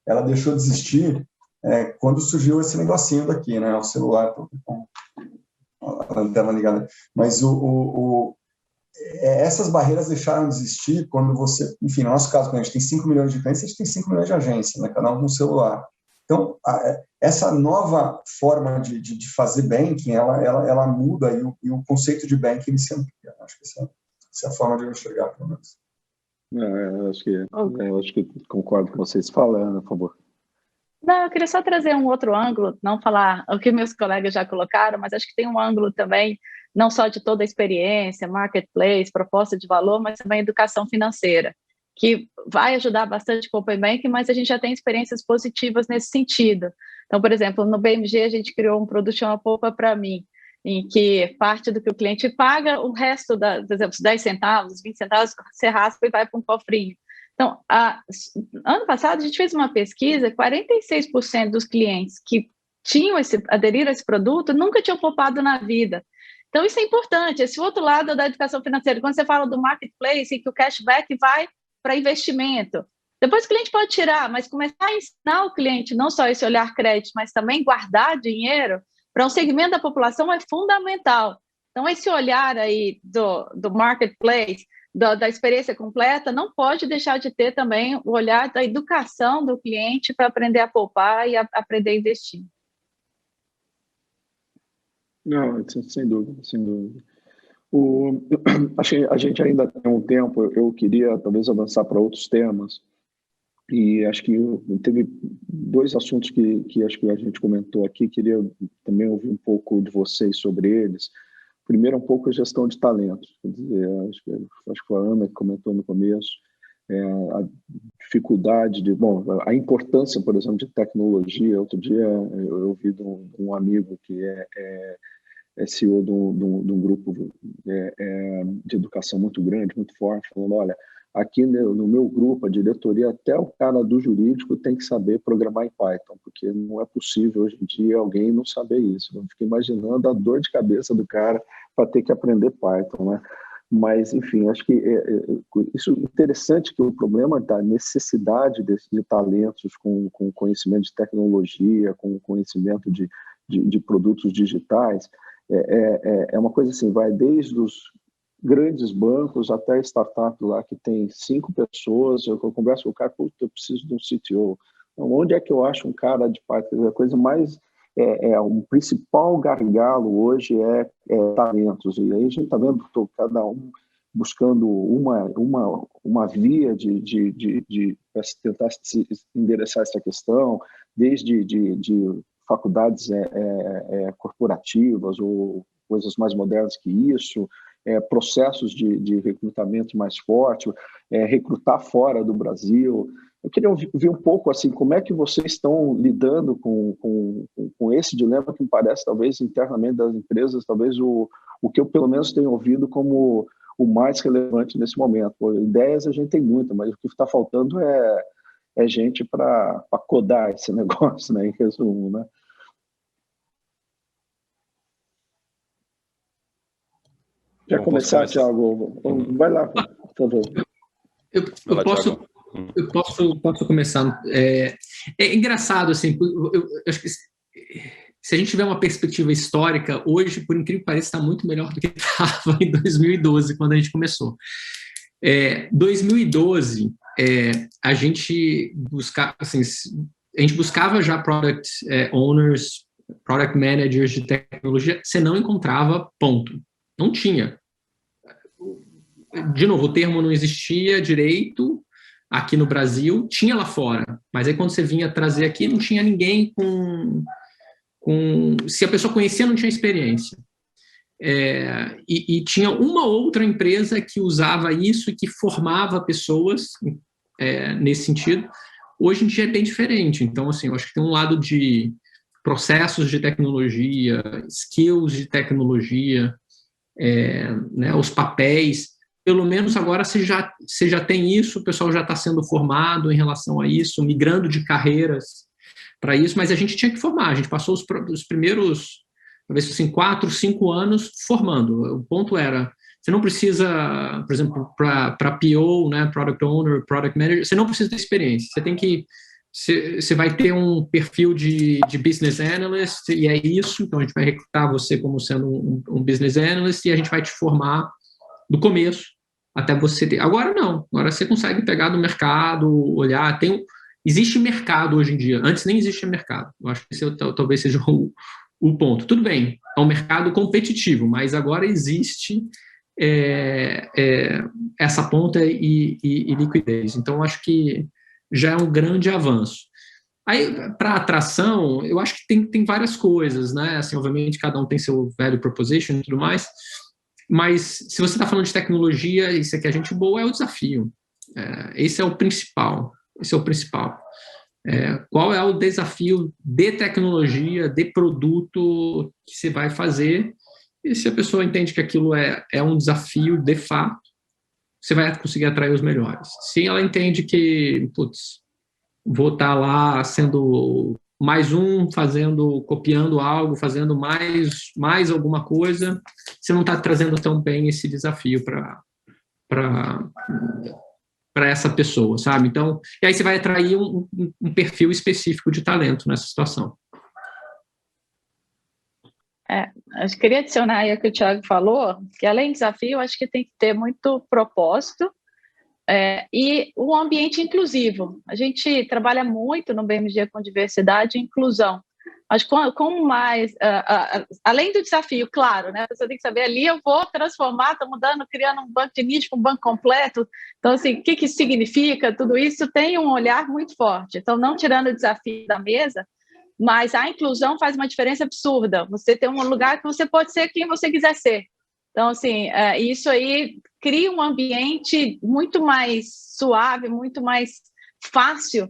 Speaker 6: ela deixou de existir quando surgiu esse negocinho daqui, né? O celular com a antena ligada. Mas essas barreiras deixaram de existir quando você... Enfim, no nosso caso, quando a gente tem 5 milhões de clientes, a gente tem 5 milhões de agências, né? Cada um com um celular. Então, essa nova forma de fazer banking, ela muda e o conceito de banking se amplia. Acho que essa é a forma de eu enxergar, pelo menos.
Speaker 16: Eu acho que concordo com vocês falando, por favor.
Speaker 5: Não, eu queria só trazer um outro ângulo, não falar o que meus colegas já colocaram, mas acho que tem um ângulo também, não só de toda a experiência, marketplace, proposta de valor, mas também educação financeira, que vai ajudar bastante com o Open Banking, mas a gente já tem experiências positivas nesse sentido. Então, por exemplo, no BMG a gente criou um produto chamado Poupa Pra Mim, em que parte do que o cliente paga, o resto, por exemplo, os 10 centavos, 20 centavos, você raspa e vai para um cofrinho. Então, ano passado, a gente fez uma pesquisa, 46% dos clientes que aderiram a esse produto nunca tinham poupado na vida. Então, isso é importante. Esse outro lado da educação financeira, quando você fala do marketplace, que o cashback vai para investimento, depois o cliente pode tirar, mas começar a ensinar o cliente não só esse olhar crédito, mas também guardar dinheiro para um segmento da população é fundamental. Então, esse olhar aí do marketplace, da experiência completa, não pode deixar de ter também o olhar da educação do cliente para aprender a poupar e aprender a investir.
Speaker 16: Não, sem dúvida, sem dúvida. A gente ainda tem um tempo, eu queria talvez avançar para outros temas, e acho que teve dois assuntos que acho que a gente comentou aqui, queria também ouvir um pouco de vocês sobre eles. Primeiro, um pouco a gestão de talentos. Quer dizer, acho que foi a Ana que comentou no começo, a dificuldade a importância, por exemplo, de tecnologia. Outro dia eu ouvi de um amigo que é CEO de um grupo de educação muito grande, muito forte, falando, olha, aqui no meu grupo, a diretoria, até o cara do jurídico tem que saber programar em Python, porque não é possível hoje em dia alguém não saber isso. Eu fico imaginando a dor de cabeça do cara para ter que aprender Python, né? Mas, enfim, acho que isso é interessante, que o problema da necessidade de talentos com conhecimento de tecnologia, com conhecimento de produtos digitais, é uma coisa assim, vai desde os grandes bancos até startup lá que tem 5 pessoas, eu converso com o cara, eu preciso de um CTO. Então, onde é que eu acho um cara de Python? A coisa mais, o principal gargalo hoje é talentos, e aí a gente está vendo cada um buscando uma via de tentar endereçar essa questão, desde de faculdades corporativas ou coisas mais modernas que isso, processos de recrutamento mais forte, recrutar fora do Brasil. Eu queria ouvir um pouco assim, como é que vocês estão lidando com esse dilema que me parece, talvez, internamente das empresas, talvez o que eu pelo menos tenho ouvido como o mais relevante nesse momento. Ideias a gente tem muita, mas o que está faltando é gente para codar esse negócio, né, em resumo, né? Já começar, Thiago? Vai lá, por favor.
Speaker 8: Eu posso começar. É engraçado, assim, eu acho que se a gente tiver uma perspectiva histórica, hoje, por incrível que pareça, está muito melhor do que estava em 2012, quando a gente começou. 2012, a gente buscava já product owners, product managers de tecnologia, você não encontrava ponto. Não tinha. De novo, o termo não existia direito aqui no Brasil, tinha lá fora, mas aí quando você vinha trazer aqui, não tinha ninguém se a pessoa conhecia, não tinha experiência. E tinha uma outra empresa que usava isso e que formava pessoas nesse sentido. Hoje em dia é bem diferente. Então, assim, eu acho que tem um lado de processos de tecnologia, skills de tecnologia, os papéis, pelo menos agora você já tem isso, o pessoal já está sendo formado em relação a isso, migrando de carreiras para isso, mas a gente tinha que formar, a gente passou os primeiros, talvez assim, 4, 5 anos formando. O ponto era, você não precisa, por exemplo, para PO, né, Product Owner, Product Manager, você não precisa ter experiência, você vai ter um perfil de Business Analyst, e é isso, então a gente vai recrutar você como sendo um Business Analyst, e a gente vai te formar do começo até você ter. Agora não, agora você consegue pegar do mercado, olhar, existe mercado hoje em dia, antes nem existia mercado, eu acho que esse talvez seja o ponto. Tudo bem, é um mercado competitivo, mas agora existe essa ponta e liquidez, então acho que já é um grande avanço. Aí, para atração, eu acho que tem várias coisas, né? Assim, obviamente, cada um tem seu value proposition e tudo mais, mas se você está falando de tecnologia, isso aqui é gente boa, é o desafio. Esse é o principal. Qual é o desafio de tecnologia, de produto que você vai fazer? E se a pessoa entende que aquilo é um desafio de fato, você vai conseguir atrair os melhores. Se ela entende que, putz, vou estar lá sendo mais um, copiando algo, fazendo mais alguma coisa, você não está trazendo tão bem esse desafio para essa pessoa, sabe? Então, e aí você vai atrair um perfil específico de talento nessa situação.
Speaker 5: Acho que queria adicionar aí o que o Thiago falou, que além do desafio, acho que tem que ter muito propósito e um ambiente inclusivo. A gente trabalha muito no BMG com diversidade e inclusão. Mas com mais, além do desafio, claro, né? A pessoa tem que saber ali, eu vou transformar, estou mudando, criando um banco de nicho, um banco completo. Então, assim, o que isso significa? Tudo isso tem um olhar muito forte. Então, não tirando o desafio da mesa, mas a inclusão faz uma diferença absurda. Você tem um lugar que você pode ser quem você quiser ser. Então, assim, isso aí cria um ambiente muito mais suave, muito mais fácil,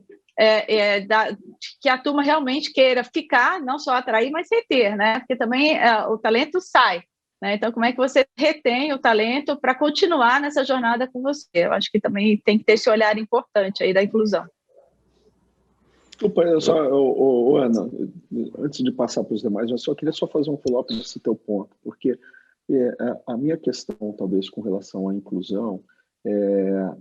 Speaker 5: que a turma realmente queira ficar, não só atrair, mas reter, né? Porque também o talento sai, né? Então, como é que você retém o talento para continuar nessa jornada com você? Eu acho que também tem que ter esse olhar importante aí da inclusão.
Speaker 16: Desculpa, Ana, antes de passar para os demais, eu só queria fazer um follow-up nesse teu ponto, porque a minha questão, talvez, com relação à inclusão,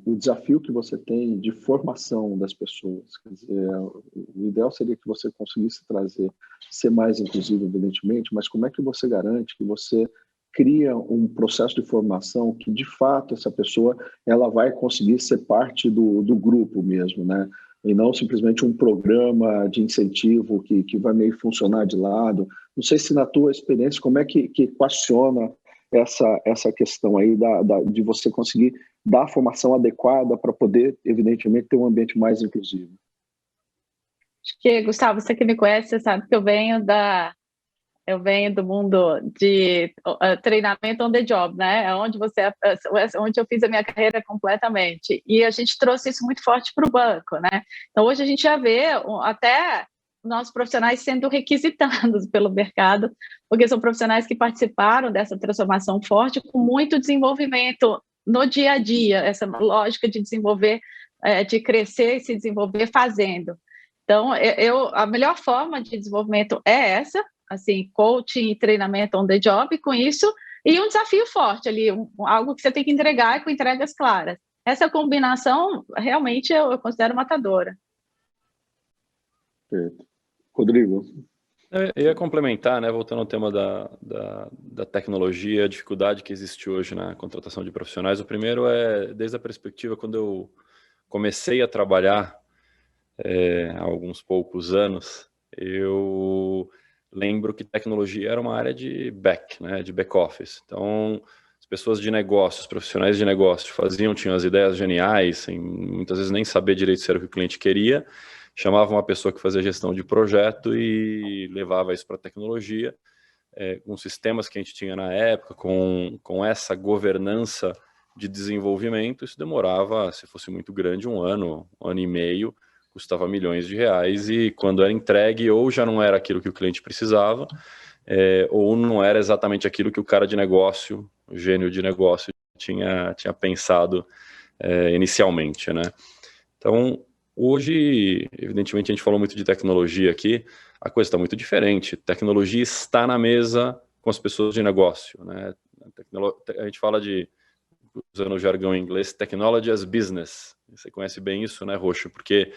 Speaker 16: o desafio que você tem de formação das pessoas. Quer dizer, o ideal seria que você conseguisse ser mais inclusivo, evidentemente, mas como é que você garante que você cria um processo de formação que, de fato, essa pessoa ela vai conseguir ser parte do grupo mesmo, né? E não simplesmente um programa de incentivo que vai meio funcionar de lado. Não sei se na tua experiência, como é que equaciona essa questão aí de você conseguir dar a formação adequada para poder, evidentemente, ter um ambiente mais inclusivo.
Speaker 5: Acho que, Gustavo, você que me conhece, você sabe que eu venho do mundo de treinamento on the job, né? Onde eu fiz a minha carreira completamente. E a gente trouxe isso muito forte para o banco, né? Então, hoje a gente já vê até nossos profissionais sendo requisitados pelo mercado, porque são profissionais que participaram dessa transformação forte com muito desenvolvimento no dia a dia, essa lógica de desenvolver, de crescer e se desenvolver fazendo. Então, a melhor forma de desenvolvimento é essa, assim, coaching e treinamento on the job, com isso, e um desafio forte ali, algo que você tem que entregar com entregas claras. Essa combinação, realmente, eu considero matadora.
Speaker 16: Perfeito. Rodrigo?
Speaker 7: Eu ia complementar, né, voltando ao tema da tecnologia, a dificuldade que existe hoje na contratação de profissionais. O primeiro desde a perspectiva, quando eu comecei a trabalhar há alguns poucos anos, eu lembro que tecnologia era uma área de back office. Então, as pessoas de negócios, profissionais de negócio tinham as ideias geniais, sem muitas vezes nem saber direito se era o que o cliente queria, chamavam uma pessoa que fazia gestão de projeto e levava isso para a tecnologia, com sistemas que a gente tinha na época, com essa governança de desenvolvimento. Isso demorava, se fosse muito grande, um ano e meio, custava milhões de reais, e quando era entregue, ou já não era aquilo que o cliente precisava, ou não era exatamente aquilo que o cara de negócio, o gênio de negócio, tinha pensado inicialmente, né? Então, hoje, evidentemente, a gente falou muito de tecnologia aqui, a coisa está muito diferente. Tecnologia está na mesa com as pessoas de negócio, né? A gente fala usando o jargão em inglês, technology as business. Você conhece bem isso, né, Roxo? Porque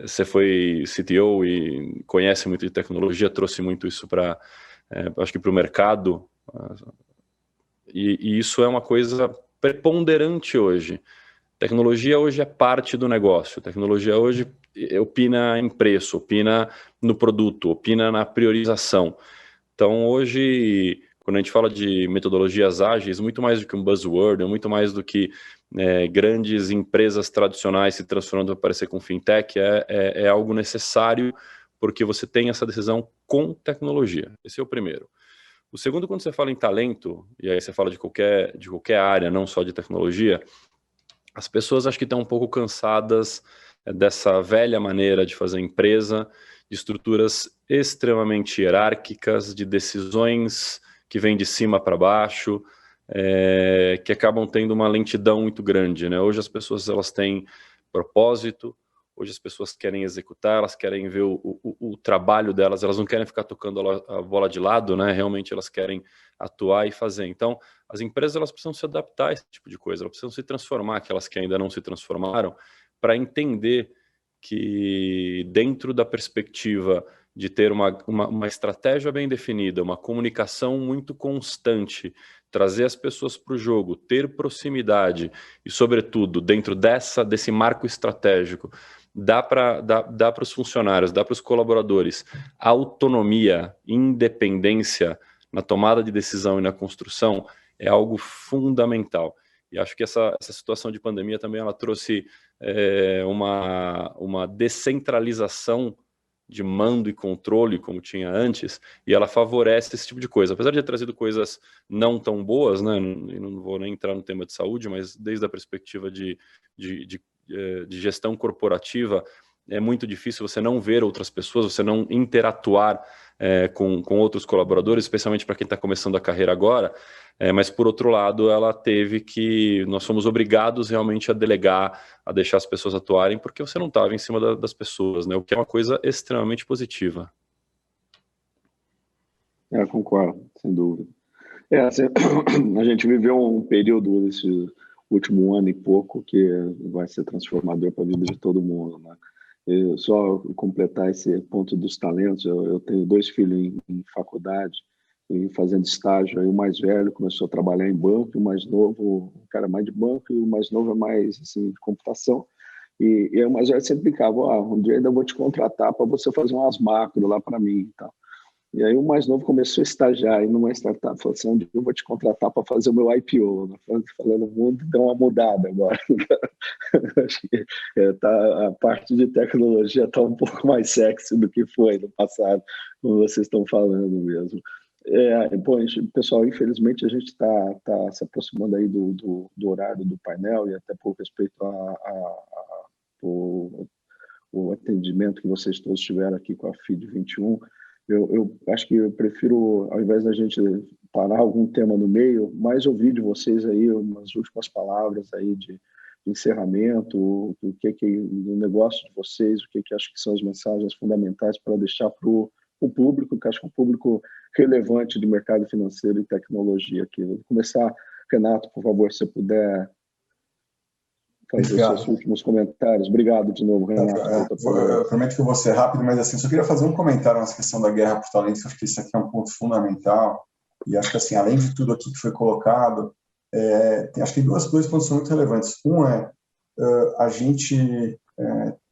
Speaker 7: você foi CTO e conhece muito de tecnologia, trouxe muito isso acho que para o mercado. E isso é uma coisa preponderante hoje. Tecnologia hoje é parte do negócio. Tecnologia hoje opina em preço, opina no produto, opina na priorização. Então, hoje, quando a gente fala de metodologias ágeis, muito mais do que um buzzword, muito mais do que grandes empresas tradicionais se transformando para parecer com fintech, é algo necessário, porque você tem essa decisão com tecnologia. Esse é o primeiro. O segundo, quando você fala em talento, e aí você fala de qualquer área, não só de tecnologia, as pessoas acho que estão um pouco cansadas dessa velha maneira de fazer empresa, de estruturas extremamente hierárquicas, de decisões que vêm de cima para baixo, que acabam tendo uma lentidão muito grande, né? Hoje as pessoas elas têm propósito, hoje as pessoas querem executar, elas querem ver o trabalho delas, elas não querem ficar tocando a bola de lado, né? Realmente elas querem atuar e fazer. Então, as empresas elas precisam se adaptar a esse tipo de coisa, elas precisam se transformar, aquelas que ainda não se transformaram, para entender que dentro da perspectiva de ter uma estratégia bem definida, uma comunicação muito constante, trazer as pessoas para o jogo, ter proximidade e, sobretudo, dentro desse marco estratégico, dá para os funcionários, dá para os colaboradores autonomia, independência na tomada de decisão e na construção, é algo fundamental. E acho que essa situação de pandemia também ela trouxe uma descentralização de mando e controle, como tinha antes, e ela favorece esse tipo de coisa. Apesar de ter trazido coisas não tão boas, né, não vou nem entrar no tema de saúde, mas desde a perspectiva de gestão corporativa, é muito difícil você não ver outras pessoas, você não interatuar com outros colaboradores, especialmente para quem está começando a carreira agora, mas por outro lado nós fomos obrigados realmente a delegar, a deixar as pessoas atuarem, porque você não estava em cima das pessoas, né? O que é uma coisa extremamente positiva.
Speaker 16: Concordo, sem dúvida. A gente viveu um período desse último ano e pouco que vai ser transformador para a vida de todo mundo, né? Só completar esse ponto dos talentos, eu tenho 2 filhos em faculdade e fazendo estágio, aí o mais velho começou a trabalhar em banco, o mais novo, o cara mais de banco, e o mais novo é mais assim, de computação, e aí o mais velho sempre brincava, um dia ainda vou te contratar para você fazer umas macro lá para mim e tal. E aí o mais novo começou a estagiar numa startup, falou assim, eu vou te contratar para fazer o meu IPO, né? Falando, o mundo deu uma mudada agora. Acho que a parte de tecnologia está um pouco mais sexy do que foi no passado, como vocês estão falando mesmo. Bom, pessoal, infelizmente a gente está se aproximando aí do horário do painel e até por respeito o atendimento que vocês todos tiveram aqui com a FID 21, eu acho que eu prefiro, ao invés da gente parar algum tema no meio, mais ouvir de vocês aí umas últimas palavras aí de encerramento, o que do negócio de vocês, o que acho que são as mensagens fundamentais para deixar para o público, que acho que é um público relevante de mercado financeiro e tecnologia aqui. Vou começar, Renato, por favor, se você puder fazer os seus últimos comentários. Obrigado de novo, Renato.
Speaker 6: Eu prometo que eu vou ser rápido, mas assim, só queria fazer um comentário nessa questão da guerra por talentos, acho que isso aqui é um ponto fundamental, e acho que assim, além de tudo aqui que foi colocado, acho que dois pontos são muito relevantes. Um a gente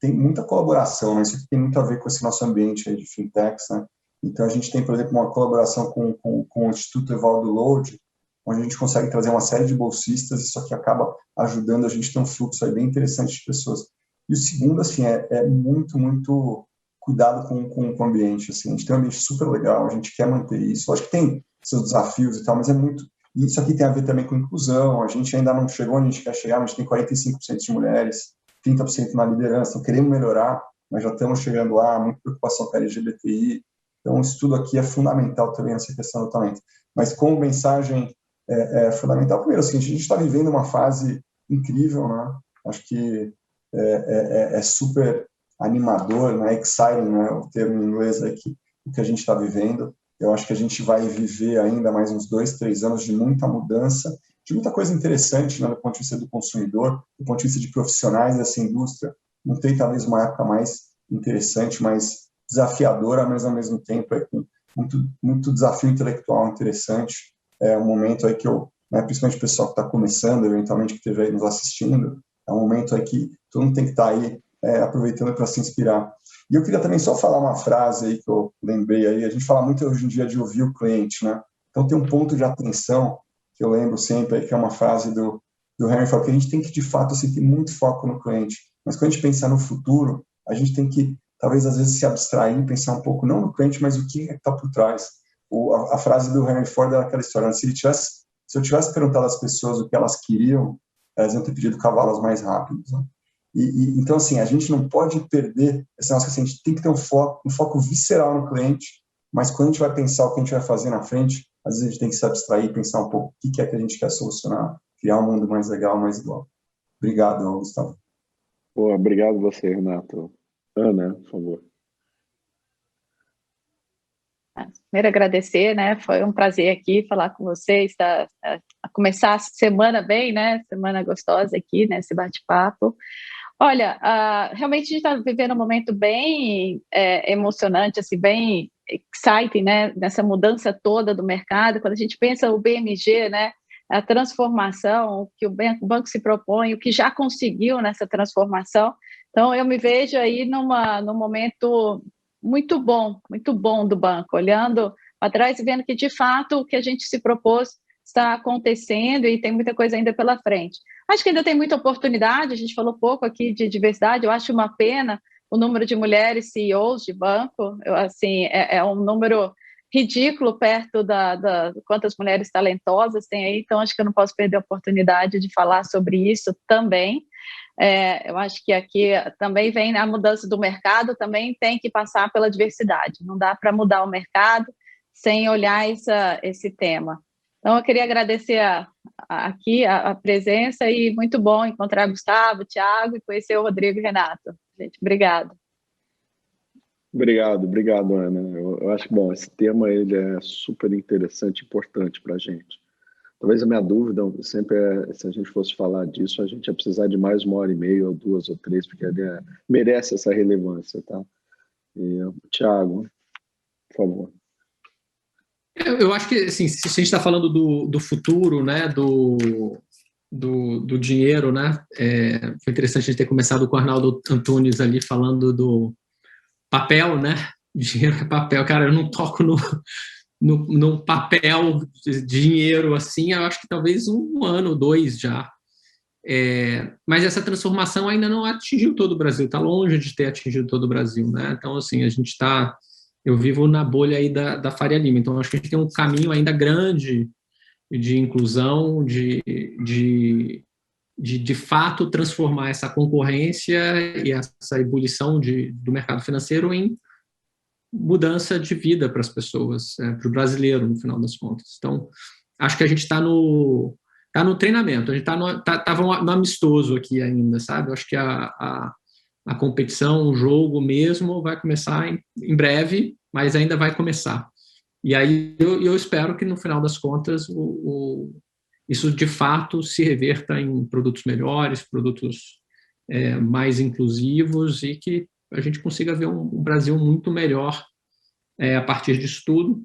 Speaker 6: tem muita colaboração, né? Isso aqui tem muito a ver com esse nosso ambiente aí de fintechs, né? Então a gente tem, por exemplo, uma colaboração com o Instituto Evaldo Load, onde a gente consegue trazer uma série de bolsistas, e isso aqui acaba ajudando a gente a ter um fluxo aí bem interessante de pessoas. E o segundo, assim, é muito, muito cuidado com o ambiente, assim, a gente tem um ambiente super legal, a gente quer manter isso, acho que tem seus desafios e tal, mas é muito, e isso aqui tem a ver também com inclusão, a gente ainda não chegou onde a gente quer chegar, mas a gente tem 45% de mulheres, 30% na liderança, então queremos melhorar, mas já estamos chegando lá, muita preocupação com a LGBTI, então isso tudo aqui é fundamental também nessa questão do talento. Mas como mensagem fundamental, primeiro, assim, a gente está vivendo uma fase incrível, né? Acho que é super animador, né? Exciting, né? O termo em inglês aqui, o que a gente está vivendo. Eu acho que a gente vai viver ainda mais uns 2, 3 anos de muita mudança, de muita coisa interessante, né? Do ponto de vista do consumidor, do ponto de vista de profissionais dessa indústria. Não tem talvez uma época mais interessante, mais desafiadora, mas ao mesmo tempo com muito desafio intelectual interessante. É um momento aí que principalmente o pessoal que está começando, eventualmente que esteja aí nos assistindo, é um momento aí que todo mundo tem que estar aí aproveitando para se inspirar. E eu queria também só falar uma frase aí que eu lembrei aí, a gente fala muito hoje em dia de ouvir o cliente, né? Então tem um ponto de atenção que eu lembro sempre aí, que é uma frase do Henry Ford, que a gente tem que de fato assim, ter muito foco no cliente, mas quando a gente pensar no futuro, a gente tem que talvez às vezes se abstrair e pensar um pouco não no cliente, mas o que está por trás. A frase do Henry Ford era aquela história, se eu tivesse perguntado às pessoas o que elas queriam, elas iam ter pedido cavalos mais rápidos, né? Então, assim, a gente não pode perder esse negócio, assim, a gente tem que ter um foco visceral no cliente, mas quando a gente vai pensar o que a gente vai fazer na frente, às vezes a gente tem que se abstrair, pensar um pouco o que é que a gente quer solucionar, criar um mundo mais legal, mais igual. Obrigado, Gustavo.
Speaker 16: Obrigado você, Renato. Ana, por favor.
Speaker 5: Primeiro agradecer, né? Foi um prazer aqui falar com vocês, a começar a semana bem, né? Semana gostosa aqui, né? Esse bate-papo. Olha, realmente a gente está vivendo um momento bem emocionante, assim, bem exciting, né? Nessa mudança toda do mercado. Quando a gente pensa o BMG, né? A transformação que o banco se propõe, o que já conseguiu nessa transformação. Então, eu me vejo aí num momento muito bom do banco, olhando para trás e vendo que, de fato, o que a gente se propôs está acontecendo e tem muita coisa ainda pela frente. Acho que ainda tem muita oportunidade, a gente falou pouco aqui de diversidade, eu acho uma pena o número de mulheres CEOs de banco, assim, é um número ridículo perto da quantas mulheres talentosas tem aí, então acho que eu não posso perder a oportunidade de falar sobre isso também. Eu acho que aqui também vem a mudança do mercado, também tem que passar pela diversidade, não dá para mudar o mercado sem olhar esse tema. Então, eu queria agradecer aqui a presença e muito bom encontrar Gustavo, Thiago e conhecer o Rodrigo e Renato. Gente, obrigado.
Speaker 16: Obrigado, Ana. Eu acho que, bom, esse tema ele é super interessante e importante para a gente. Talvez a minha dúvida sempre é, se a gente fosse falar disso, a gente ia precisar de mais 1h30 ou 2 ou 3, porque ele merece essa relevância, tá? Thiago, por favor.
Speaker 8: Eu acho que, assim, se a gente está falando do futuro, né, do dinheiro, né, foi interessante a gente ter começado com o Arnaldo Antunes ali falando do papel, né, dinheiro é papel. Cara, eu não toco no papel de dinheiro assim, eu acho que talvez 1 ano, 2 já. Mas essa transformação ainda não atingiu todo o Brasil, está longe de ter atingido todo o Brasil, né? Então, assim, eu vivo na bolha aí da Faria Lima, então acho que a gente tem um caminho ainda grande de inclusão, de fato transformar essa concorrência e essa ebulição do mercado financeiro em mudança de vida para as pessoas, para o brasileiro, no final das contas. Então, acho que a gente está no treinamento, a gente estava no amistoso aqui ainda, sabe? Eu acho que a competição, o jogo mesmo vai começar em breve, mas ainda vai começar. E aí eu espero que, no final das contas, isso de fato se reverta em produtos melhores, produtos mais inclusivos e que a gente consiga ver um Brasil muito melhor a partir disso tudo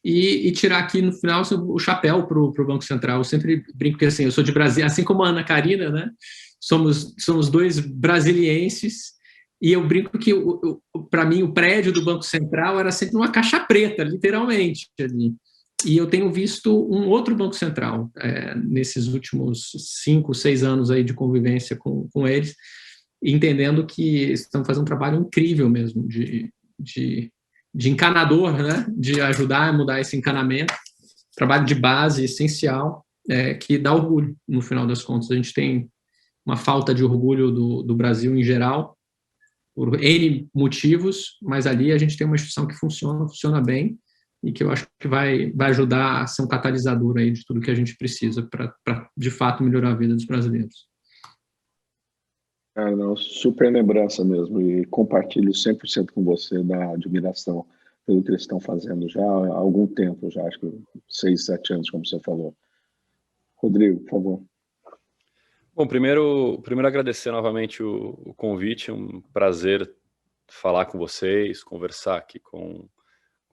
Speaker 8: e tirar aqui no final o chapéu para o Banco Central. Eu sempre brinco que assim, eu sou de Brasília, assim como a Ana Karina, né? Somos 2 brasilienses e eu brinco que para mim o prédio do Banco Central era sempre uma caixa preta, literalmente ali. E eu tenho visto um outro Banco Central nesses últimos 5, 6 anos aí de convivência com eles, entendendo que estão fazendo um trabalho incrível mesmo de encanador, né? De ajudar a mudar esse encanamento, trabalho de base essencial, que dá orgulho, no final das contas. A gente tem uma falta de orgulho do Brasil em geral, por N motivos, mas ali a gente tem uma instituição que funciona bem, e que eu acho que vai ajudar a ser um catalisador aí de tudo que a gente precisa para de fato, melhorar a vida dos brasileiros.
Speaker 16: Não, super lembrança mesmo, e compartilho 100% com você da admiração pelo que eles estão fazendo já há algum tempo, já acho que 6, 7 anos, como você falou. Rodrigo, por favor.
Speaker 7: Bom, primeiro agradecer novamente o convite, é um prazer falar com vocês, conversar aqui com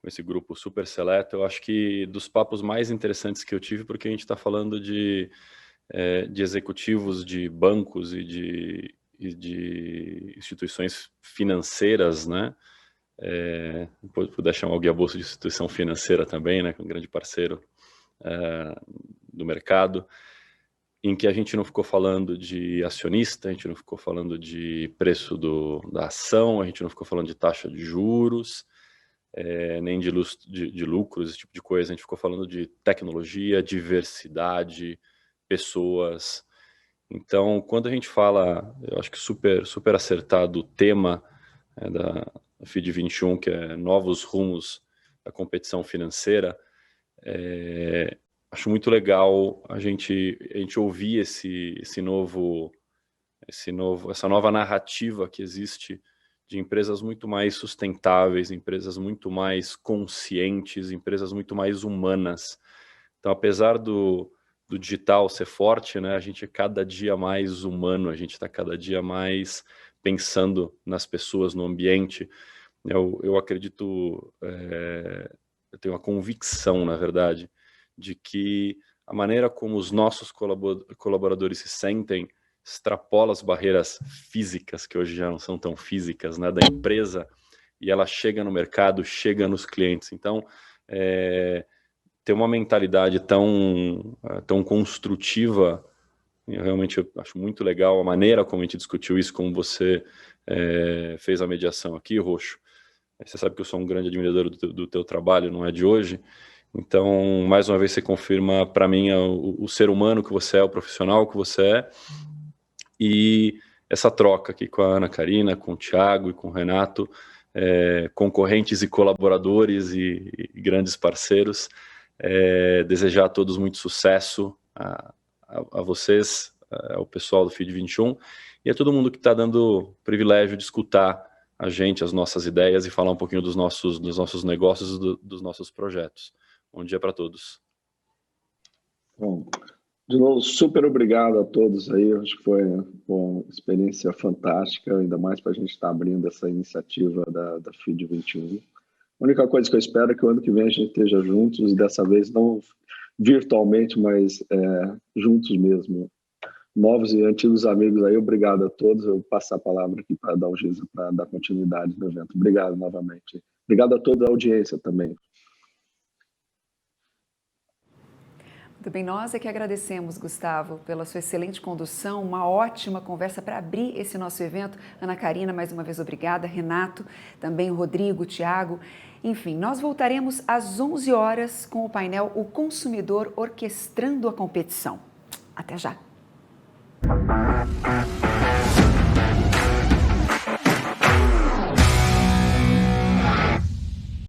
Speaker 7: esse grupo super seleto. Eu acho que dos papos mais interessantes que eu tive, porque a gente está falando de executivos de bancos e de instituições financeiras, né? Puder chamar o Guia Bolsa de instituição financeira também, né? Que é um grande parceiro do mercado, em que a gente não ficou falando de acionista, a gente não ficou falando de preço da ação, a gente não ficou falando de taxa de juros, nem de lucros, esse tipo de coisa. A gente ficou falando de tecnologia, diversidade, pessoas. Então, quando a gente fala, eu acho que super acertado o tema da FIDE 21, que é novos rumos da competição financeira, acho muito legal a gente ouvir essa nova narrativa que existe de empresas muito mais sustentáveis, empresas muito mais conscientes, empresas muito mais humanas. Então, apesar do digital ser forte, né, a gente é cada dia mais humano, a gente está cada dia mais pensando nas pessoas, no ambiente. Eu acredito, eu tenho uma convicção, na verdade, de que a maneira como os nossos colaboradores se sentem extrapola as barreiras físicas, que hoje já não são tão físicas, né, da empresa, e ela chega no mercado, chega nos clientes. Então, ter uma mentalidade tão construtiva, realmente eu acho muito legal a maneira como a gente discutiu isso, como você fez a mediação aqui, Roxo. Você sabe que eu sou um grande admirador do teu trabalho, não é de hoje. Então, mais uma vez, você confirma para mim o ser humano que você é, o profissional que você é, e essa troca aqui com a Ana Karina, com o Thiago e com o Renato, concorrentes e colaboradores e grandes parceiros. Desejar a todos muito sucesso, a vocês, ao pessoal do FIDE 21 e a todo mundo que está dando o privilégio de escutar a gente, as nossas ideias e falar um pouquinho dos nossos negócios e dos nossos projetos. Bom dia para todos.
Speaker 16: Bom, de novo, super obrigado a todos aí, acho que foi uma experiência fantástica, ainda mais para a gente estar abrindo essa iniciativa da FIDE 21. A única coisa que eu espero é que o ano que vem a gente esteja juntos, e dessa vez não virtualmente, mas juntos mesmo. Novos e antigos amigos aí, obrigado a todos. Eu vou passar a palavra aqui para a Dalgisa para dar continuidade no evento. Obrigado novamente. Obrigado a toda a audiência também.
Speaker 1: Muito bem, nós é que agradecemos, Gustavo, pela sua excelente condução, uma ótima conversa para abrir esse nosso evento. Ana Karina, mais uma vez, obrigada. Renato, também o Rodrigo, o Thiago. Enfim, nós voltaremos às 11 horas com o painel O Consumidor Orquestrando a Competição. Até já!